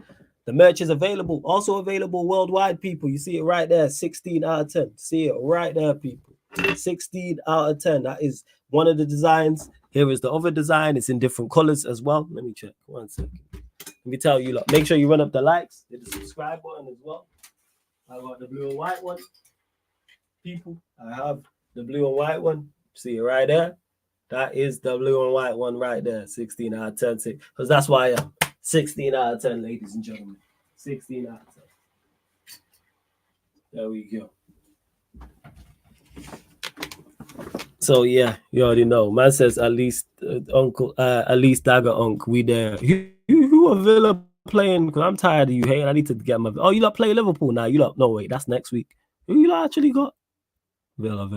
the merch is available. Also available worldwide, people. You see it right there, 16 out of 10. See it right there, people. 16 out of 10. That is one of the designs. Here is the other design. It's in different colors as well. Let me check. 1 second. Let me tell you, lot. Make sure you run up the likes. Hit the subscribe button as well. I got the blue and white one. People, I have the blue and white one. See it right there? That is the blue and white one right there. 16 out of 10. Because that's why I am 16 out of 10, ladies and gentlemen. 16 out of 10. There we go. So yeah, you already know. Man says at least Dagger Unk, we there. You are Villa playing? Because I'm tired of you hating. I need to get my. Oh, you lot play Liverpool now. You lot. No wait, that's next week. Who you lot actually got? Villa.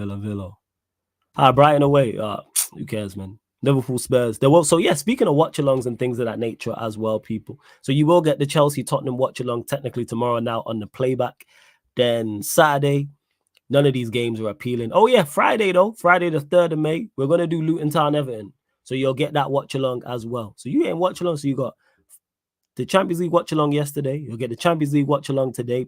Brighton away. Who cares, man? Liverpool Spurs. There will. So yeah, speaking of watch-alongs and things of that nature as well, people. So you will get the Chelsea Tottenham watch-along technically tomorrow now on the playback. Then Saturday, none of these games are appealing. Oh yeah, Friday though. Friday the 3rd of May, we're gonna do Luton Town Everton. So you'll get that watch-along as well. So you ain't watch-along. So you got the Champions League watch-along yesterday. You'll get the Champions League watch-along today.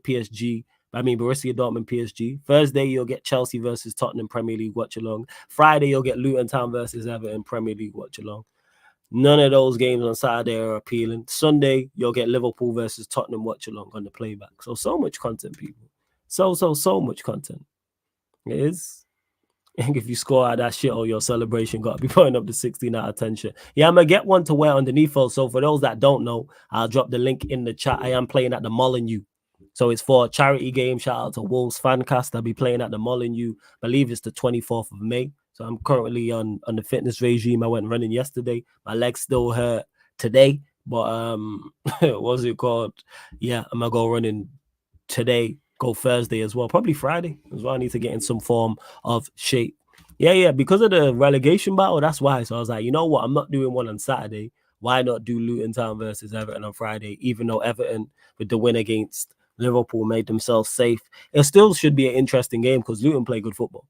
Borussia Dortmund, PSG. Thursday, you'll get Chelsea versus Tottenham Premier League watch-along. Friday, you'll get Luton Town versus Everton Premier League watch-along. None of those games on Saturday are appealing. Sunday, you'll get Liverpool versus Tottenham watch-along on the playback. So much content, people. So much content. It is. And if you score out that shit or your celebration, got to be putting up the 16 out of 10 shit. Yeah, I'm going to get one to wear underneath. So for those that don't know, I'll drop the link in the chat. I am playing at the Molineux. So it's for a charity game. Shout out to Wolves Fancast. I'll be playing at the Molineux. I believe it's the 24th of May. So I'm currently on the fitness regime. I went running yesterday. My legs still hurt today. But what's it called? Yeah, I'm going to go running today. Go Thursday as well. Probably Friday as well. I need to get in some form of shape. Yeah. Because of the relegation battle, that's why. So I was like, you know what? I'm not doing one on Saturday. Why not do Luton Town versus Everton on Friday? Even though Everton, with the win against Liverpool, made themselves safe. It still should be an interesting game because Luton play good football.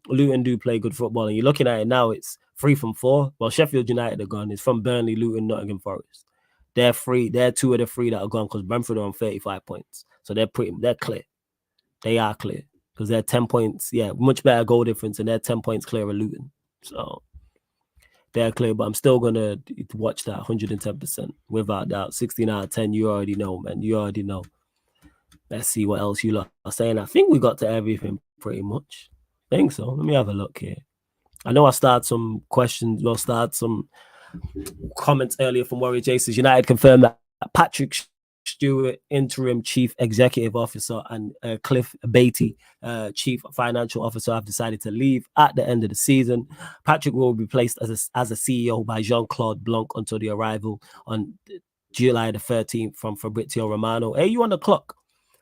Luton do play good football. And you're looking at it now, it's 3 from 4. Well, Sheffield United are gone. It's from Burnley, Luton, Nottingham Forest. They're 3. They're 2 of the 3 that are gone because Brentford are on 35 points. So they're clear. They are clear because they're 10 points. Yeah, much better goal difference, and they're 10 points clear of Luton. So they're clear, but I'm still going to watch that 110% without doubt. 16 out of 10, you already know, man. You already know. Let's see what else you lot are saying. I think we got to everything pretty much. I think so. Let me have a look here. I know I started some questions. We'll start some comments earlier from Warrior Jason. United confirmed that Patrick Stewart, interim chief executive officer, and Cliff Beattie, chief financial officer, have decided to leave at the end of the season. Patrick will be replaced as a CEO by Jean-Claude Blanc until the arrival on July the 13th from Fabrizio Romano. Hey, you on the clock?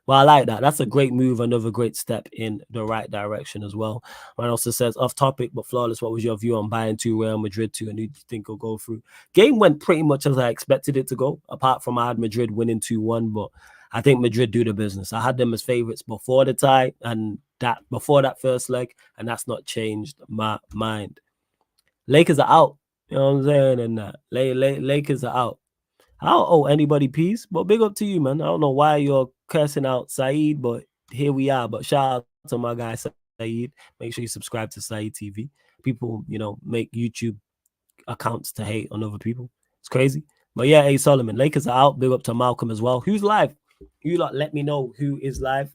Well, I like that. That's a great move, another great step in the right direction as well. Man also says, off topic, but flawless, what was your view on buying 2 Real Madrid 2 and who do you think will go through? Game went pretty much as I expected it to go, apart from I had Madrid winning 2-1, but I think Madrid do the business. I had them as favourites before the tie and before that first leg, and that's not changed my mind. Lakers are out. You know what I'm saying? And Lakers are out. I don't owe anybody peace, but big up to you, man. I don't know why you're cursing out Saeed, but here we are. But shout out to my guy Saeed. Make sure you subscribe to Saeed TV. People, make YouTube accounts to hate on other people. It's crazy. But yeah, A Solomon, Lakers are out. Big up to Malcolm as well. Who's live? You lot let me know who is live.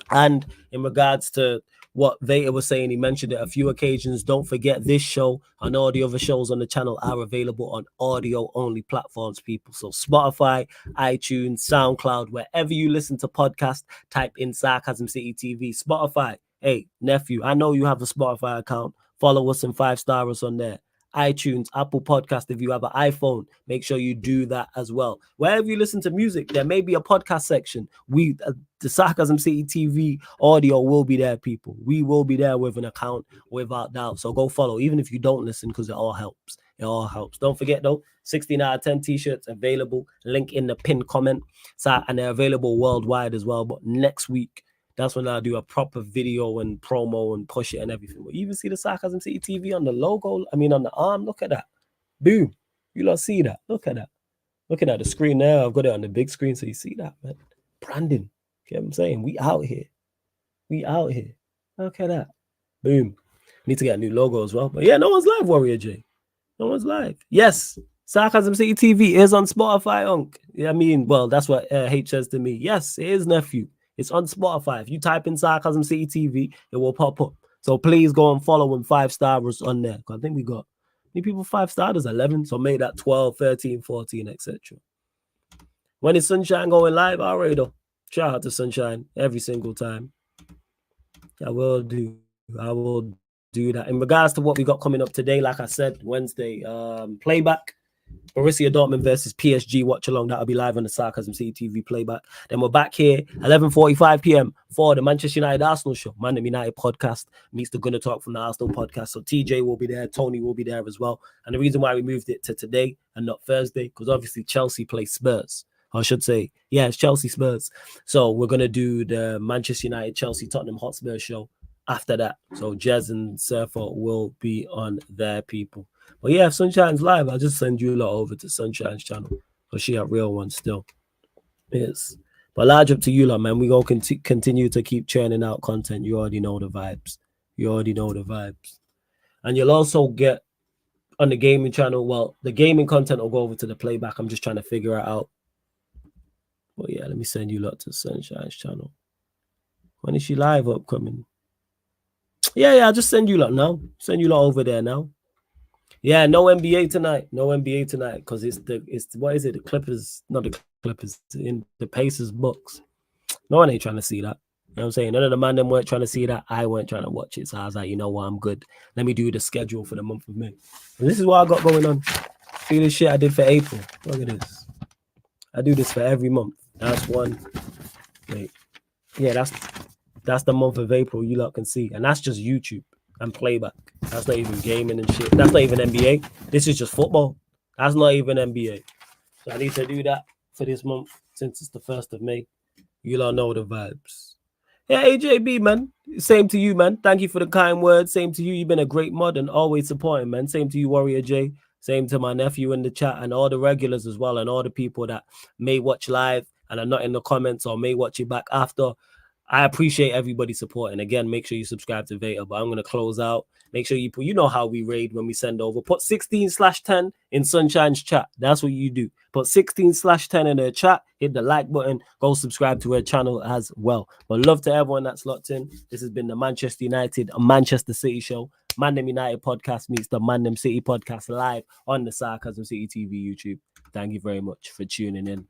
And in regards to what Veta was saying, he mentioned it a few occasions. Don't forget, this show and all the other shows on the channel are available on audio-only platforms, people. So Spotify, iTunes, SoundCloud, wherever you listen to podcasts, type in Sarcasm City TV. Spotify, hey, nephew, I know you have a Spotify account. Follow us and 5-star us on there. iTunes, Apple Podcast. If you have an iPhone, make sure you do that as well. Wherever you listen to music, there may be a podcast section. The Sarcasm City TV audio will be there, people. We will be there with an account, without doubt. So go follow, even if you don't listen, because it all helps. It all helps. Don't forget, though, 16 out of 10 t-shirts available. Link in the pinned comment. And they're available worldwide as well. But next week, that's when I'll do a proper video and promo and push it and everything. But you even see the Sarcasm City TV on the logo, on the arm. Look at that. Boom. You lot see that. Look at that. Looking at the screen now. I've got it on the big screen, so you see that, man. Branding. Get what I'm saying? We out here. We out here. Look at that. Boom. Need to get a new logo as well. But yeah, no one's live, Warrior J. No one's live. Yes. Sarcasm City TV is on Spotify, Unc. Yeah, well, that's what H says to me. Yes, it is, nephew. It's on Spotify. If you type in Sarcasm City TV, it will pop up. So please go and follow and 5-star on there. I think we got many people 5-starred, 11. So make that 12, 13, 14, etc. When is Sunshine going live? All right, though. Shout out to Sunshine every single time. I will do that. In regards to what we got coming up today, like I said, Wednesday, playback. Borussia Dortmund versus PSG watch along. That'll be live on the Sarcasm City TV playback. Then we're back here 11:45 p.m. for the Manchester United Arsenal show. Man United podcast meets the Gunner Talk from the Arsenal podcast. So TJ will be there, Tony will be there as well. And the reason why we moved it to today and not Thursday, because obviously Chelsea play Spurs. I should say, yeah, it's Chelsea Spurs. So we're gonna do the Manchester United Chelsea Tottenham Hotspur show after that. So Jez and Surfer will be on their people. But yeah, if Sunshine's live, I'll just send you lot over to Sunshine's channel. So she a real one still. Yes. But large up to you lot, man. We go continue to keep churning out content. You already know the vibes. And you'll also get on the gaming channel. Well, the gaming content will go over to the playback. I'm just trying to figure it out. But yeah, let me send you lot to Sunshine's channel. When is she live upcoming? Yeah, I'll just send you lot now. Send you lot over there now. Yeah, no NBA tonight. Because it's what is it? The Clippers, not the Clippers, in the Pacers Bucks. No one ain't trying to see that. You know what I'm saying? None of the man them weren't trying to see that. I weren't trying to watch it. So I was like, you know what, I'm good. Let me do the schedule for the month of May. And this is what I got going on. See this shit I did for April. Look at this. I do this for every month. That's one. Wait. Yeah, that's the month of April. You lot can see. And that's just YouTube and playback. That's not even gaming and shit. That's not even NBA. This is just football. That's not even NBA. So I need to do that for this month since it's the 1st of May. You lot know the vibes. Yeah, AJB, man. Same to you, man. Thank you for the kind words. Same to you. You've been a great mod and always supporting, man. Same to you, Warrior J. Same to my nephew in the chat and all the regulars as well and all the people that may watch live and are not in the comments or may watch it back after. I appreciate everybody supporting. Again, make sure you subscribe to Veta, but I'm going to close out. Make sure you know how we raid when we send over. Put 16/10 in Sunshine's chat. That's what you do. Put 16/10 in her chat. Hit the like button. Go subscribe to her channel as well. But love to everyone that's locked in. This has been the Manchester United, Manchester City show. Mandem United podcast meets the Mandem City podcast live on the Sarcasm City TV YouTube. Thank you very much for tuning in.